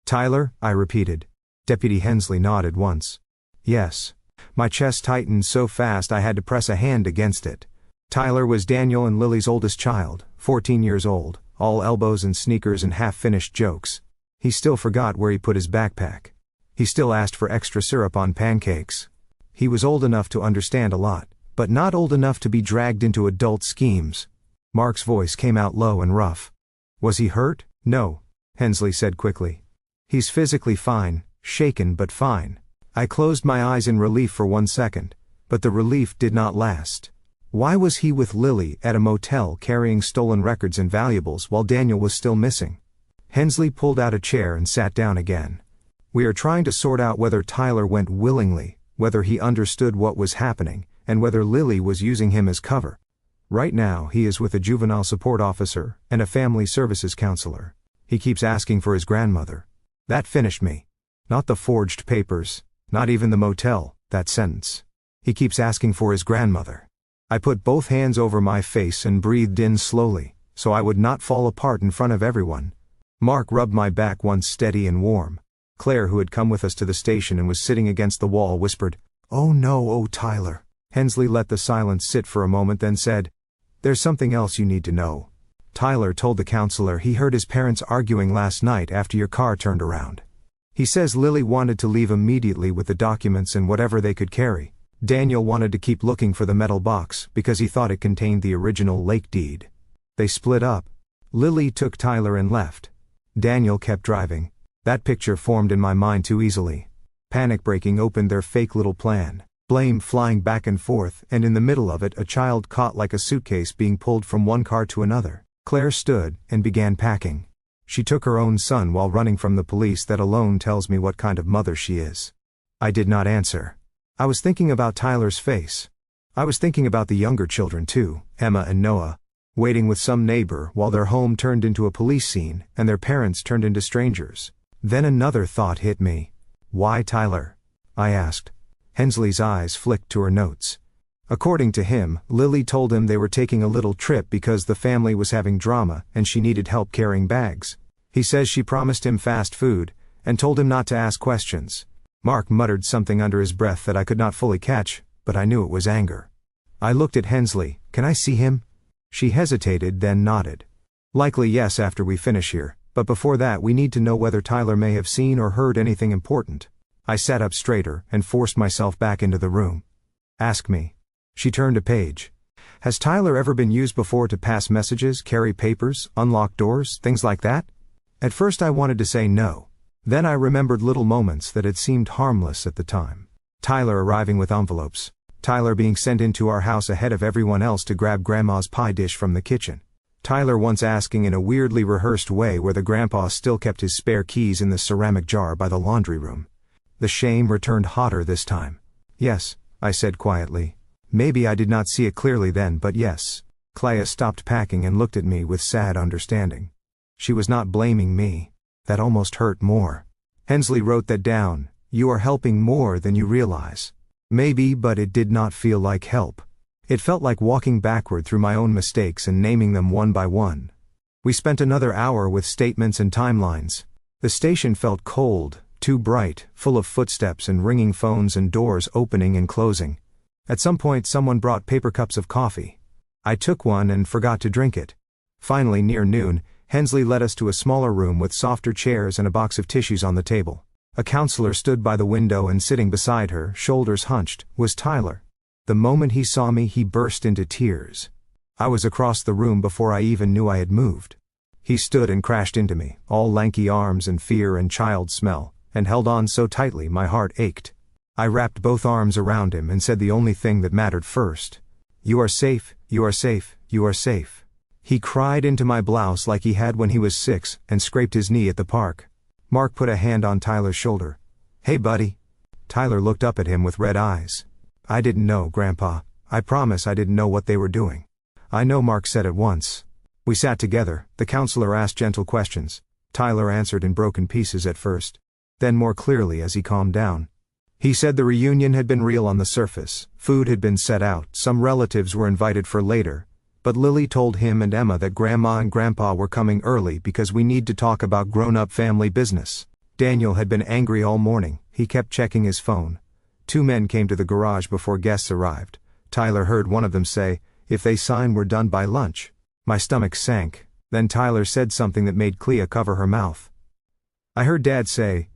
"Tyler?" I repeated. Deputy Hensley nodded once. "Yes." My chest tightened so fast I had to press a hand against it. Tyler was Daniel and Lily's oldest child, 14 years old, all elbows and sneakers and half-finished jokes. He still forgot where he put his backpack. He still asked for extra syrup on pancakes. He was old enough to understand a lot, but not old enough to be dragged into adult schemes. Mark's voice came out low and rough. "Was he hurt?" "No," Hensley said quickly. "He's physically fine, shaken but fine." I closed my eyes in relief for 1 second, but the relief did not last. Why was he with Lily at a motel carrying stolen records and valuables while Daniel was still missing? Hensley pulled out a chair and sat down again. "We are trying to sort out whether Tyler went willingly, whether he understood what was happening, and whether Lily was using him as cover. Right now he is with a juvenile support officer and a family services counselor. He keeps asking for his grandmother." That finished me. Not the forged papers. Not even the motel, that sentence. He keeps asking for his grandmother. I put both hands over my face and breathed in slowly, so I would not fall apart in front of everyone. Mark rubbed my back once steady and warm. Claire, who had come with us to the station and was sitting against the wall, whispered, "Oh no, oh Tyler." Hensley let the silence sit for a moment, then said, "There's something else you need to know. Tyler told the counselor he heard his parents arguing last night after your car turned around. He says Lily wanted to leave immediately with the documents and whatever they could carry. Daniel wanted to keep looking for the metal box because he thought it contained the original lake deed. They split up. Lily took Tyler and left. Daniel kept driving. That picture formed in my mind too easily. Panic breaking opened their fake little plan. Blame flying back and forth, and in the middle of it a child caught like a suitcase being pulled from one car to another. Claire stood and began packing. She took her own son while running from the police. That alone tells me what kind of mother she is." I did not answer. I was thinking about Tyler's face. I was thinking about the younger children too, Emma and Noah. waiting with some neighbor while their home turned into a police scene and their parents turned into strangers. Then another thought hit me. Why Tyler? I asked. Hensley's eyes flicked to her notes. According to him, Lily told him they were taking a little trip because the family was having drama and she needed help carrying bags. He says she promised him fast food and told him not to ask questions. Mark muttered something under his breath that I could not fully catch, but I knew it was anger. I looked at Hensley. Can I see him? She hesitated, then nodded. Likely yes after we finish here, but before that we need to know whether Tyler may have seen or heard anything important. I sat up straighter and forced myself back into the room. Ask me. She turned a page. Has Tyler ever been used before to pass messages, carry papers, unlock doors, things like that? At first I wanted to say no. Then I remembered little moments that had seemed harmless at the time. Tyler arriving with envelopes. Tyler being sent into our house ahead of everyone else to grab Grandma's pie dish from the kitchen. Tyler once asking in a weirdly rehearsed way whether Grandpa still kept his spare keys in the ceramic jar by the laundry room. The shame returned hotter this time. Yes, I said quietly. Maybe I did not see it clearly then, but yes. Qley stopped packing and looked at me with sad understanding. She was not blaming me. That almost hurt more. Hensley wrote that down. You are helping more than you realize. Maybe, but it did not feel like help. It felt like walking backward through my own mistakes and naming them one by one. We spent another hour with statements and timelines. The station felt cold, too bright, full of footsteps and ringing phones and doors opening and closing. At some point someone brought paper cups of coffee. I took one and forgot to drink it. Finally, near noon, Hensley led us to a smaller room with softer chairs and a box of tissues on the table. A counselor stood by the window and sitting beside her, shoulders hunched, was Tyler. The moment he saw me, he burst into tears. I was across the room before I even knew I had moved. He stood and crashed into me, all lanky arms and fear and child smell, and held on so tightly my heart ached. I wrapped both arms around him and said the only thing that mattered first. You are safe, you are safe, you are safe. He cried into my blouse like he had when he was 6 and scraped his knee at the park. Mark put a hand on Tyler's shoulder. Hey buddy. Tyler looked up at him with red eyes. I didn't know, Grandpa. I promise I didn't know what they were doing. I know, Mark said at once. We sat together. The counselor asked gentle questions. Tyler answered in broken pieces at first. Then more clearly as he calmed down. He said the reunion had been real on the surface. Food had been set out. Some relatives were invited for later. But Lily told him and Emma that Grandma and Grandpa were coming early because we need to talk about grown-up family business. Daniel had been angry all morning. He kept checking his phone. 2 men came to the garage before guests arrived. Tyler heard one of them say, if they sign we're done by lunch. My stomach sank. Then Tyler said something that made Qley cover her mouth. I heard Dad say,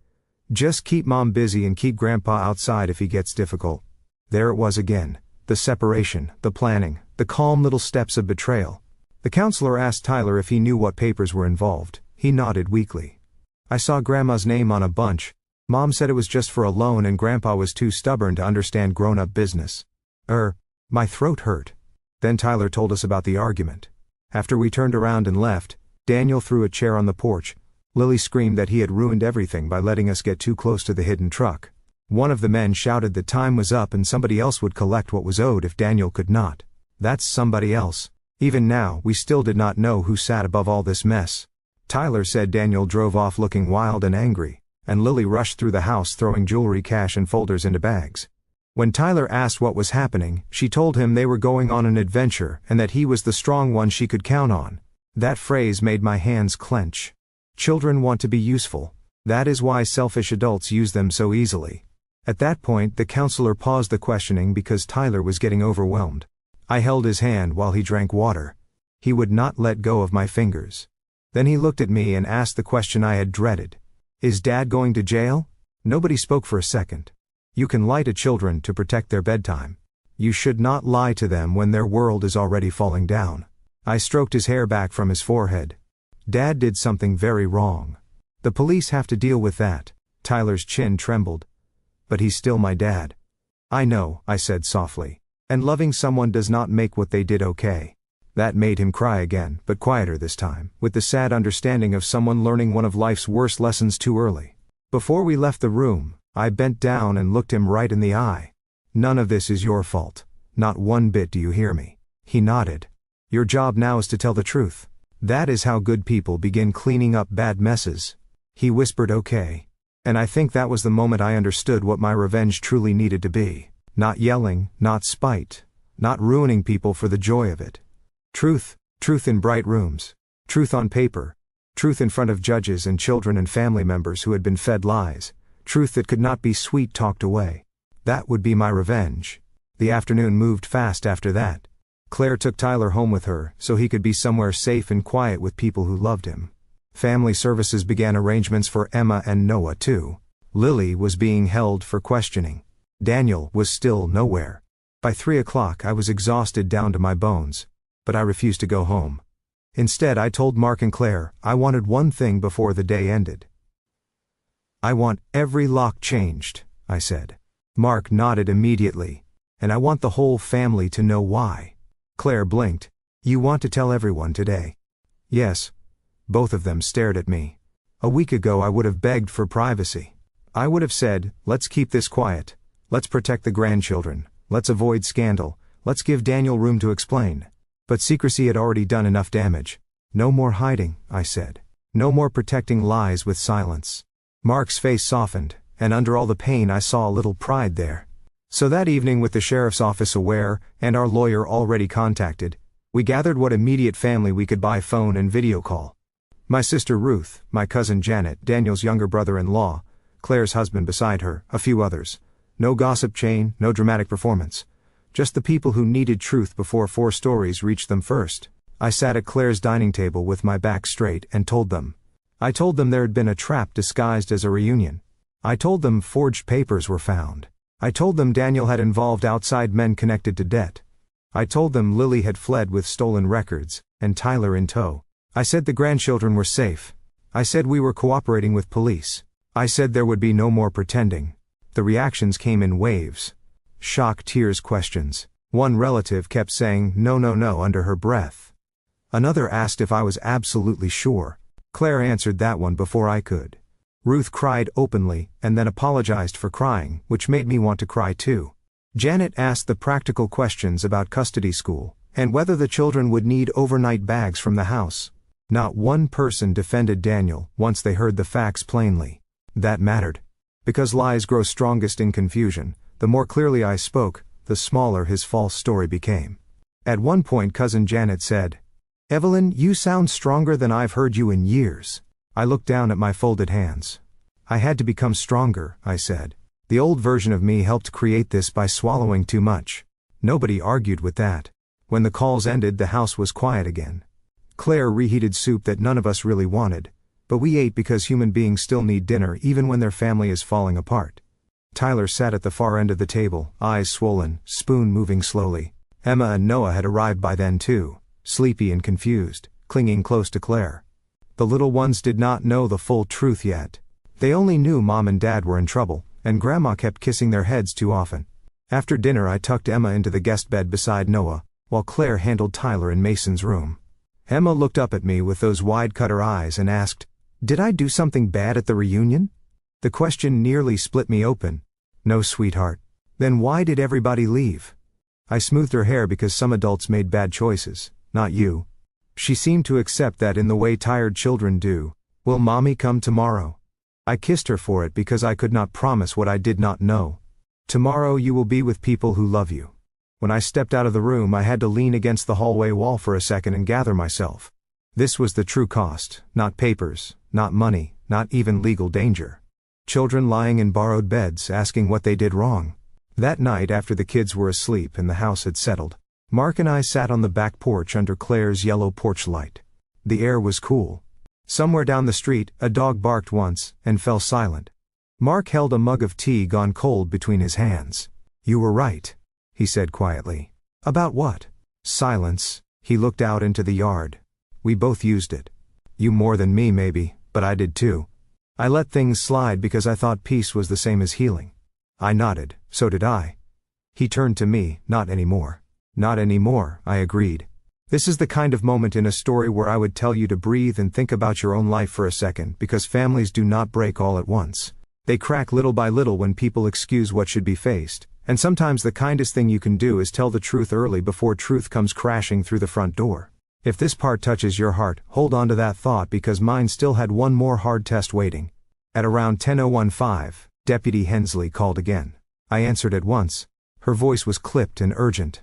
just keep Mom busy and keep Grandpa outside if he gets difficult. There it was again. The separation, the planning, the calm little steps of betrayal. The counselor asked Tyler if he knew what papers were involved. He nodded weakly. I saw Grandma's name on a bunch. Mom said it was just for a loan and Grandpa was too stubborn to understand grown-up business. My throat hurt. Then Tyler told us about the argument. After we turned around and left, Daniel threw a chair on the porch. Lily screamed that he had ruined everything by letting us get too close to the hidden truck. One of the men shouted that time was up and somebody else would collect what was owed if Daniel could not. That's somebody else. Even now, we still did not know who sat above all this mess. Tyler said Daniel drove off looking wild and angry, and Lily rushed through the house throwing jewelry, cash and folders into bags. When Tyler asked what was happening, she told him they were going on an adventure and that he was the strong one she could count on. That phrase made my hands clench. Children want to be useful. That is why selfish adults use them so easily. At that point, the counselor paused the questioning because Tyler was getting overwhelmed. I held his hand while he drank water. He would not let go of my fingers. Then he looked at me and asked the question I had dreaded. Is Dad going to jail? Nobody spoke for a second. You can lie to children to protect their bedtime. You should not lie to them when their world is already falling down. I stroked his hair back from his forehead. Dad did something very wrong. The police have to deal with that. Tyler's chin trembled. But he's still my dad. I know, I said softly. And loving someone does not make what they did okay. That made him cry again, but quieter this time, with the sad understanding of someone learning one of life's worst lessons too early. Before we left the room, I bent down and looked him right in the eye. None of this is your fault. Not one bit, do you hear me? He nodded. Your job now is to tell the truth. That is how good people begin cleaning up bad messes." He whispered, "Okay." And I think that was the moment I understood what my revenge truly needed to be. Not yelling, not spite, not ruining people for the joy of it. Truth, truth in bright rooms. Truth on paper. Truth in front of judges and children and family members who had been fed lies. Truth that could not be sweet-talked away. That would be my revenge. The afternoon moved fast after that. Claire took Tyler home with her, so he could be somewhere safe and quiet with people who loved him. Family services began arrangements for Emma and Noah too. Lily was being held for questioning. Daniel was still nowhere. By 3 o'clock I was exhausted down to my bones. But I refused to go home. Instead I told Mark and Claire I wanted one thing before the day ended. "I want every lock changed," I said. Mark nodded immediately. "And I want the whole family to know why." Claire blinked. "You want to tell everyone today?" "Yes." Both of them stared at me. A week ago I would have begged for privacy. I would have said, "Let's keep this quiet. Let's protect the grandchildren. Let's avoid scandal. Let's give Daniel room to explain." But secrecy had already done enough damage. "No more hiding," I said. "No more protecting lies with silence." Mark's face softened, and under all the pain I saw a little pride there. So that evening, with the sheriff's office aware, and our lawyer already contacted, we gathered what immediate family we could by phone and video call. My sister Ruth, my cousin Janet, Daniel's younger brother-in-law, Claire's husband beside her, a few others. No gossip chain, no dramatic performance. Just the people who needed truth before 4 stories reached them first. I sat at Claire's dining table with my back straight and told them. I told them there had been a trap disguised as a reunion. I told them forged papers were found. I told them Daniel had involved outside men connected to debt. I told them Lily had fled with stolen records, and Tyler in tow. I said the grandchildren were safe. I said we were cooperating with police. I said there would be no more pretending. The reactions came in waves. Shock, tears, questions. One relative kept saying no under her breath. Another asked if I was absolutely sure. Claire answered that one before I could. Ruth cried openly, and then apologized for crying, which made me want to cry too. Janet asked the practical questions about custody school, and whether the children would need overnight bags from the house. Not one person defended Daniel once they heard the facts plainly. That mattered. Because lies grow strongest in confusion, the more clearly I spoke, the smaller his false story became. At one point cousin Janet said, "Evelyn, you sound stronger than I've heard you in years." I looked down at my folded hands. "I had to become stronger," I said. The old version of me helped create this by swallowing too much. Nobody argued with that. When the calls ended, the house was quiet again. Claire reheated soup that none of us really wanted, but we ate because human beings still need dinner even when their family is falling apart. Tyler sat at the far end of the table, eyes swollen, spoon moving slowly. Emma and Noah had arrived by then too, sleepy and confused, clinging close to Claire. The little ones did not know the full truth yet. They only knew Mom and Dad were in trouble, and Grandma kept kissing their heads too often. After dinner I tucked Emma into the guest bed beside Noah, while Claire handled Tyler in Mason's room. Emma looked up at me with those wide-cutter eyes and asked, "Did I do something bad at the reunion?" The question nearly split me open. "No, sweetheart." "Then why did everybody leave?" I smoothed her hair because some adults made bad choices, not you. She seemed to accept that in the way tired children do. "Will Mommy come tomorrow?" I kissed her for it because I could not promise what I did not know. "Tomorrow you will be with people who love you." When I stepped out of the room I had to lean against the hallway wall for a second and gather myself. This was the true cost, not papers, not money, not even legal danger. Children lying in borrowed beds asking what they did wrong. That night after the kids were asleep and the house had settled, Mark and I sat on the back porch under Claire's yellow porch light. The air was cool. Somewhere down the street, a dog barked once, and fell silent. Mark held a mug of tea gone cold between his hands. "You were right," he said quietly. "About what?" Silence. He looked out into the yard. "We both used it. You more than me maybe, but I did too. I let things slide because I thought peace was the same as healing." I nodded. "So did I." He turned to me. "Not anymore." "Not anymore," I agreed. This is the kind of moment in a story where I would tell you to breathe and think about your own life for a second, because families do not break all at once. They crack little by little when people excuse what should be faced, And sometimes the kindest thing you can do is tell the truth early before truth comes crashing through the front door. If this part touches your heart, hold on to that thought because mine still had one more hard test waiting. At around 10:15, Deputy Hensley called again. I answered at once. Her voice was clipped and urgent.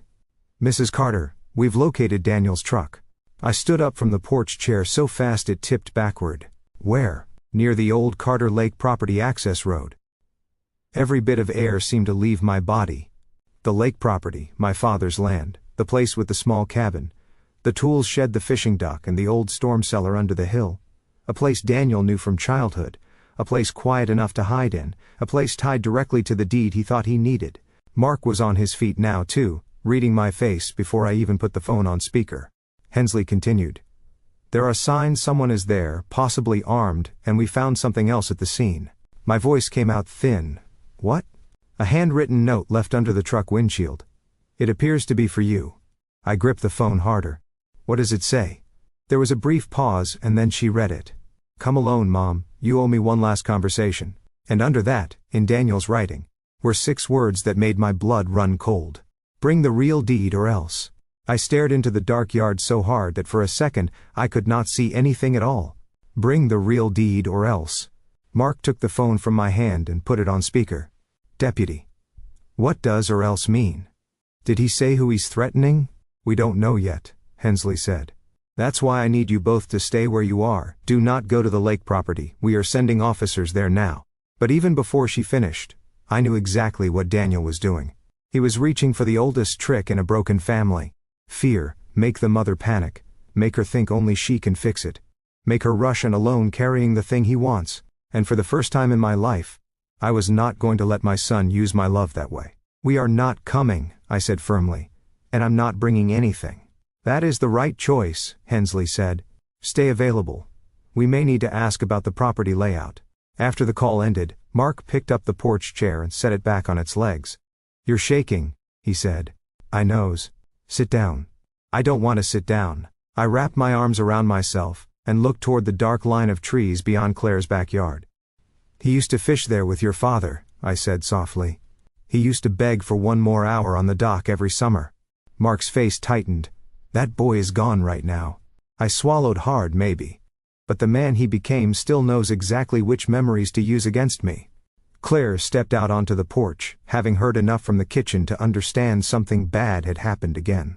"Mrs. Carter, we've located Daniel's truck." I stood up from the porch chair so fast it tipped backward. "Where?" "Near the old Carter Lake property access road." Every bit of air seemed to leave my body. The lake property, my father's land, the place with the small cabin, the tools shed, the fishing dock, and the old storm cellar under the hill. A place Daniel knew from childhood, a place quiet enough to hide in, a place tied directly to the deed he thought he needed. Mark was on his feet now too, reading my face before I even put the phone on speaker. Hensley continued. "There are signs someone is there, possibly armed, and we found something else at the scene." My voice came out thin. "What?" "A handwritten note left under the truck windshield. It appears to be for you." I gripped the phone harder. "What does it say?" There was a brief pause and then she read it. "Come alone, Mom, you owe me one last conversation." And under that, in Daniel's writing, were 6 words that made my blood run cold. "Bring the real deed or else." I stared into the dark yard so hard that for a second I could not see anything at all. "Bring the real deed or else." Mark took the phone from my hand and put it on speaker. "Deputy. What does or else mean? Did he say who he's threatening?" "We don't know yet," Hensley said. "That's why I need you both to stay where you are. Do not go to the lake property. We are sending officers there now." But even before she finished, I knew exactly what Daniel was doing. He was reaching for the oldest trick in a broken family. Fear, make the mother panic, make her think only she can fix it. Make her rush and alone carrying the thing he wants. And for the first time in my life, I was not going to let my son use my love that way. "We are not coming," I said firmly. "And I'm not bringing anything." "That is the right choice," Hensley said. "Stay available. We may need to ask about the property layout." After the call ended, Mark picked up the porch chair and set it back on its legs. "You're shaking," he said. "I knows. Sit down." "I don't want to sit down." I wrapped my arms around myself and looked toward the dark line of trees beyond Claire's backyard. "He used to fish there with your father," I said softly. "He used to beg for one more hour on the dock every summer." Mark's face tightened. "That boy is gone right now." I swallowed hard, maybe. But the man he became still knows exactly which memories to use against me. Claire stepped out onto the porch, having heard enough from the kitchen to understand something bad had happened again.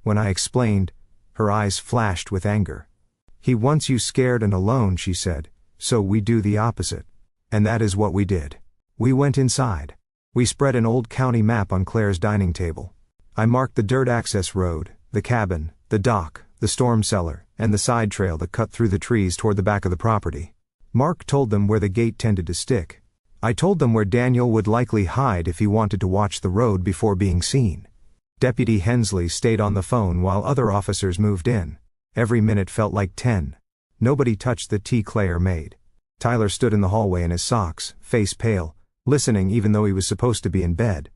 When I explained, her eyes flashed with anger. "He wants you scared and alone," she said, "so we do the opposite." And that is what we did. We went inside. We spread an old county map on Claire's dining table. I marked the dirt access road, the cabin, the dock, the storm cellar, and the side trail that cut through the trees toward the back of the property. Mark told them where the gate tended to stick. I told them where Daniel would likely hide if he wanted to watch the road before being seen. Deputy Hensley stayed on the phone while other officers moved in. Every minute felt like 10. Nobody touched the tea Claire made. Tyler stood in the hallway in his socks, face pale, listening even though he was supposed to be in bed.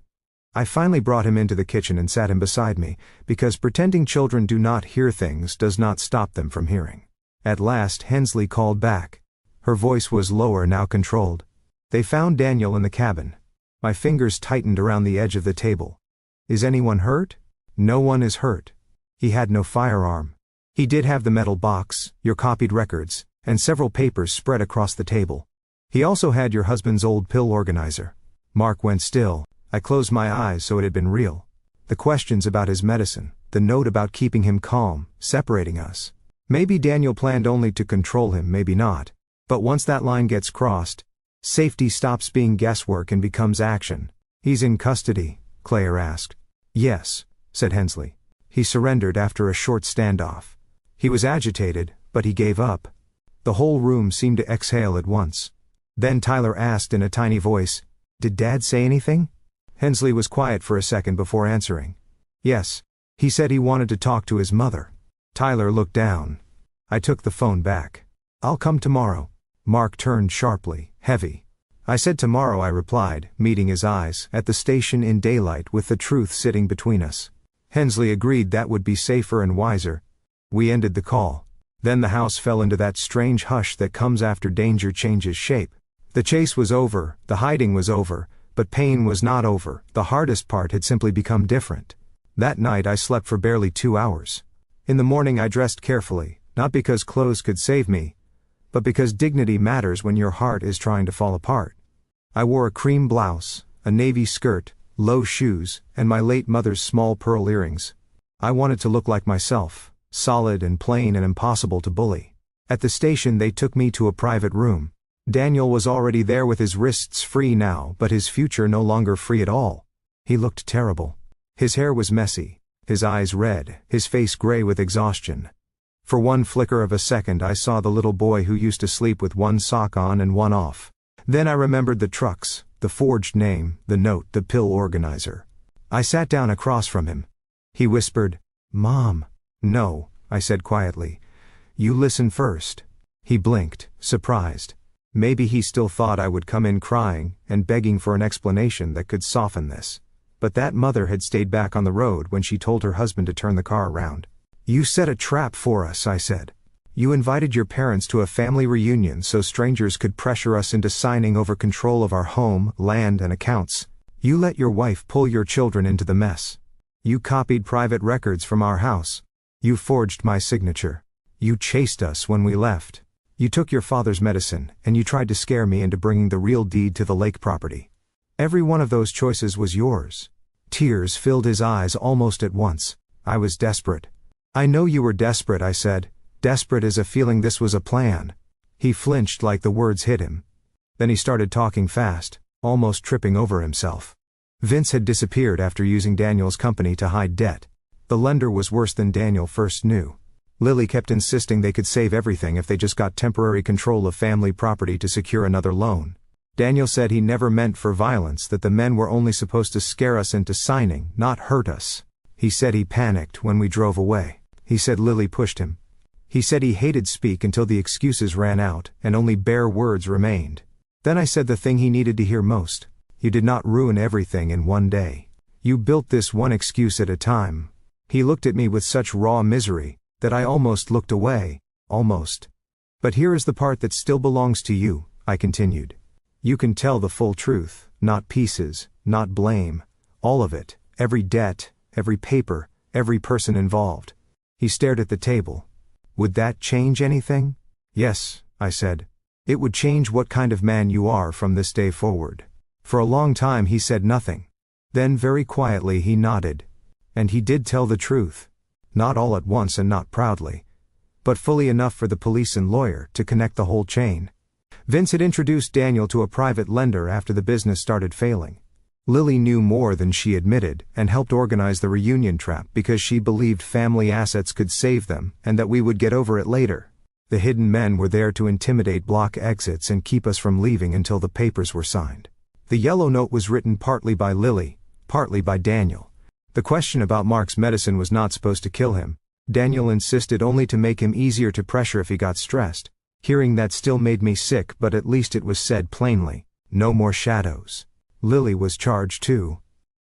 I finally brought him into the kitchen and sat him beside me, because pretending children do not hear things does not stop them from hearing. At last Hensley called back. Her voice was lower, now controlled. "They found Daniel in the cabin." My fingers tightened around the edge of the table. "Is anyone hurt?" "No one is hurt. He had no firearm. He did have the metal box, your copied records, and several papers spread across the table. He also had your husband's old pill organizer." Mark went still. I closed my eyes so it had been real. The questions about his medicine, the note about keeping him calm, separating us. Maybe Daniel planned only to control him, maybe not. But once that line gets crossed, safety stops being guesswork and becomes action. "He's in custody?" Claire asked. "Yes," said Hensley. "He surrendered after a short standoff. He was agitated, but he gave up." The whole room seemed to exhale at once. Then Tyler asked in a tiny voice, "Did Dad say anything?" Hensley was quiet for a second before answering. "Yes. He said he wanted to talk to his mother." Tyler looked down. I took the phone back. "I'll come tomorrow." Mark turned sharply, heavy. "I said tomorrow," I replied, meeting his eyes, "at the station in daylight with the truth sitting between us." Hensley agreed that would be safer and wiser. We ended the call. Then the house fell into that strange hush that comes after danger changes shape. The chase was over, the hiding was over, But pain was not over. The hardest part had simply become different. That night I slept for barely 2 hours. In the morning I dressed carefully, not because clothes could save me, but because dignity matters when your heart is trying to fall apart. I wore a cream blouse, a navy skirt, low shoes, and my late mother's small pearl earrings. I wanted to look like myself, solid and plain and impossible to bully. At the station they took me to a private room. Daniel was already there with his wrists free now, but his future no longer free at all. He looked terrible. His hair was messy, his eyes red, his face gray with exhaustion. For one flicker of a second I saw the little boy who used to sleep with one sock on and one off. Then I remembered the trucks, the forged name, the note, the pill organizer. I sat down across from him. He whispered, "Mom." "No," I said quietly. "You listen first." He blinked, surprised. Maybe he still thought I would come in crying and begging for an explanation that could soften this. But that mother had stayed back on the road when she told her husband to turn the car around. "You set a trap for us," I said. "You invited your parents to a family reunion so strangers could pressure us into signing over control of our home, land, and accounts. You let your wife pull your children into the mess. You copied private records from our house. You forged my signature. You chased us when we left. You took your father's medicine, and you tried to scare me into bringing the real deed to the lake property. Every one of those choices was yours." Tears filled his eyes almost at once. I was desperate. "I know you were desperate," I said. "Desperate as a feeling this was a plan." He flinched like the words hit him. Then he started talking fast, almost tripping over himself. Vince had disappeared after using Daniel's company to hide debt. The lender was worse than Daniel first knew. Lily kept insisting they could save everything if they just got temporary control of family property to secure another loan. Daniel said he never meant for violence, that the men were only supposed to scare us into signing, not hurt us. He said he panicked when we drove away. He said Lily pushed him. He said he hated speak until the excuses ran out and only bare words remained. Then I said the thing he needed to hear most. "You did not ruin everything in one day. You built this one excuse at a time." He looked at me with such raw misery that I almost looked away, almost. "But here is the part that still belongs to you," I continued. "You can tell the full truth, not pieces, not blame. All of it, every debt, every paper, every person involved." He stared at the table. "Would that change anything?" "Yes," I said. "It would change what kind of man you are from this day forward." For a long time he said nothing. Then very quietly he nodded. And he did tell the truth. Not all at once and not proudly. But fully enough for the police and lawyer to connect the whole chain. Vince had introduced Daniel to a private lender after the business started failing. Lily knew more than she admitted and helped organize the reunion trap because she believed family assets could save them and that we would get over it later. The hidden men were there to intimidate, block exits, and keep us from leaving until the papers were signed. The yellow note was written partly by Lily, partly by Daniel. The question about Mark's medicine was not supposed to kill him. Daniel insisted only to make him easier to pressure if he got stressed. Hearing that still made me sick, but at least it was said plainly. No more shadows. Lily was charged too.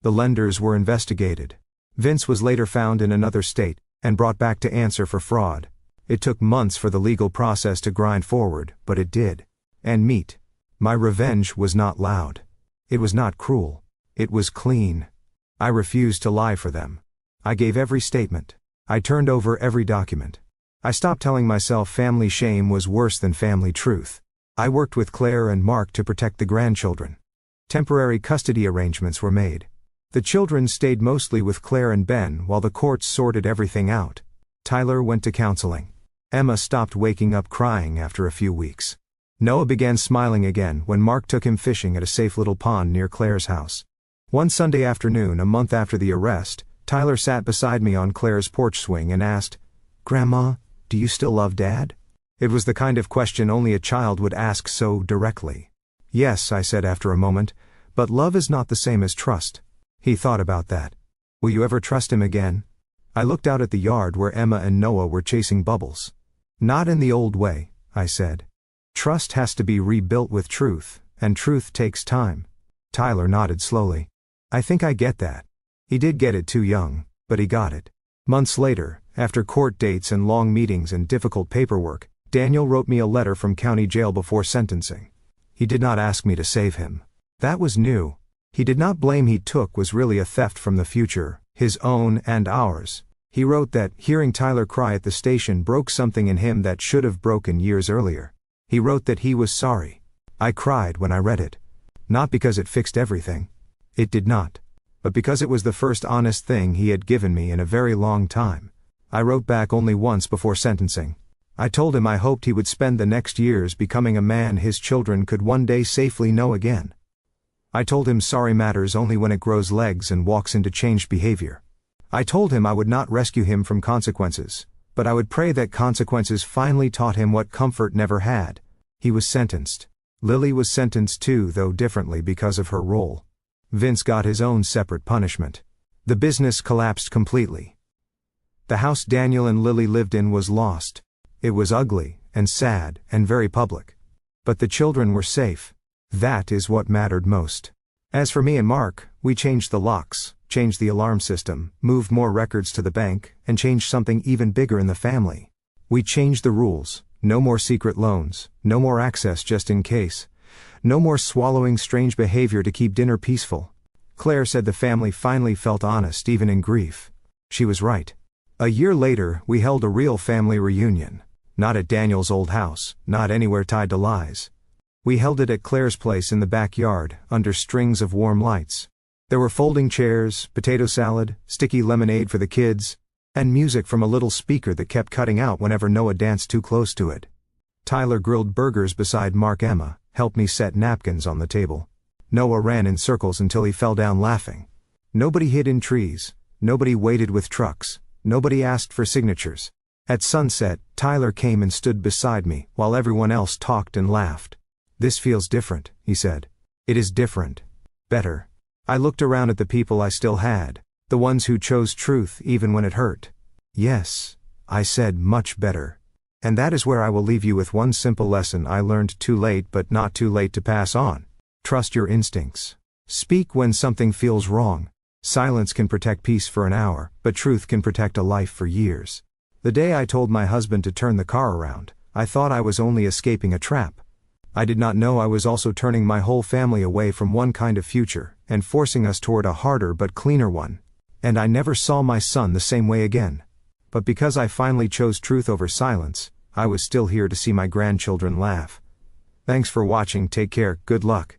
The lenders were investigated. Vince was later found in another state and brought back to answer for fraud. It took months for the legal process to grind forward, but it did. And meet. My revenge was not loud. It was not cruel. It was clean. I refused to lie for them. I gave every statement. I turned over every document. I stopped telling myself family shame was worse than family truth. I worked with Claire and Mark to protect the grandchildren. Temporary custody arrangements were made. The children stayed mostly with Claire and Ben while the courts sorted everything out. Tyler went to counseling. Emma stopped waking up crying after a few weeks. Noah began smiling again when Mark took him fishing at a safe little pond near Claire's house. One Sunday afternoon, a month after the arrest, Tyler sat beside me on Claire's porch swing and asked, "Grandma, do you still love Dad?" It was the kind of question only a child would ask so directly. "Yes," I said after a moment, "but love is not the same as trust." He thought about that. "Will you ever trust him again?" I looked out at the yard where Emma and Noah were chasing bubbles. "Not in the old way," I said. "Trust has to be rebuilt with truth, and truth takes time." Tyler nodded slowly. "I think I get that." He did get it too young, but he got it. Months later, after court dates and long meetings and difficult paperwork, Daniel wrote me a letter from county jail before sentencing. He did not ask me to save him. That was new. He did not blame he took was really a theft from the future, his own and ours. He wrote that hearing Tyler cry at the station broke something in him that should have broken years earlier. He wrote that he was sorry. I cried when I read it. Not because it fixed everything. It did not. But because it was the first honest thing he had given me in a very long time. I wrote back only once before sentencing. I told him I hoped he would spend the next years becoming a man his children could one day safely know again. I told him sorry matters only when it grows legs and walks into changed behavior. I told him I would not rescue him from consequences, but I would pray that consequences finally taught him what comfort never had. He was sentenced. Lily was sentenced too, though differently because of her role. Vince got his own separate punishment. The business collapsed completely. The house Daniel and Lily lived in was lost. It was ugly, and sad, and very public. But the children were safe. That is what mattered most. As for me and Mark, we changed the locks, changed the alarm system, moved more records to the bank, and changed something even bigger in the family. We changed the rules. No more secret loans, no more access just in case. No more swallowing strange behavior to keep dinner peaceful. Claire said the family finally felt honest even in grief. She was right. A year later, we held a real family reunion. Not at Daniel's old house, not anywhere tied to lies. We held it at Claire's place in the backyard, under strings of warm lights. There were folding chairs, potato salad, sticky lemonade for the kids, and music from a little speaker that kept cutting out whenever Noah danced too close to it. Tyler grilled burgers beside Mark. Emma helped me set napkins on the table. Noah ran in circles until he fell down laughing. Nobody hid in trees. Nobody waited with trucks. Nobody asked for signatures. At sunset, Tyler came and stood beside me while everyone else talked and laughed. "This feels different," he said. "It is different. Better." I looked around at the people I still had, the ones who chose truth even when it hurt. "Yes," I said, "much better." And that is where I will leave you with one simple lesson I learned too late but not too late to pass on. Trust your instincts. Speak when something feels wrong. Silence can protect peace for an hour, but truth can protect a life for years. The day I told my husband to turn the car around, I thought I was only escaping a trap. I did not know I was also turning my whole family away from one kind of future, and forcing us toward a harder but cleaner one. And I never saw my son the same way again. But because I finally chose truth over silence, I was still here to see my grandchildren laugh. Thanks for watching. Take care. Good luck.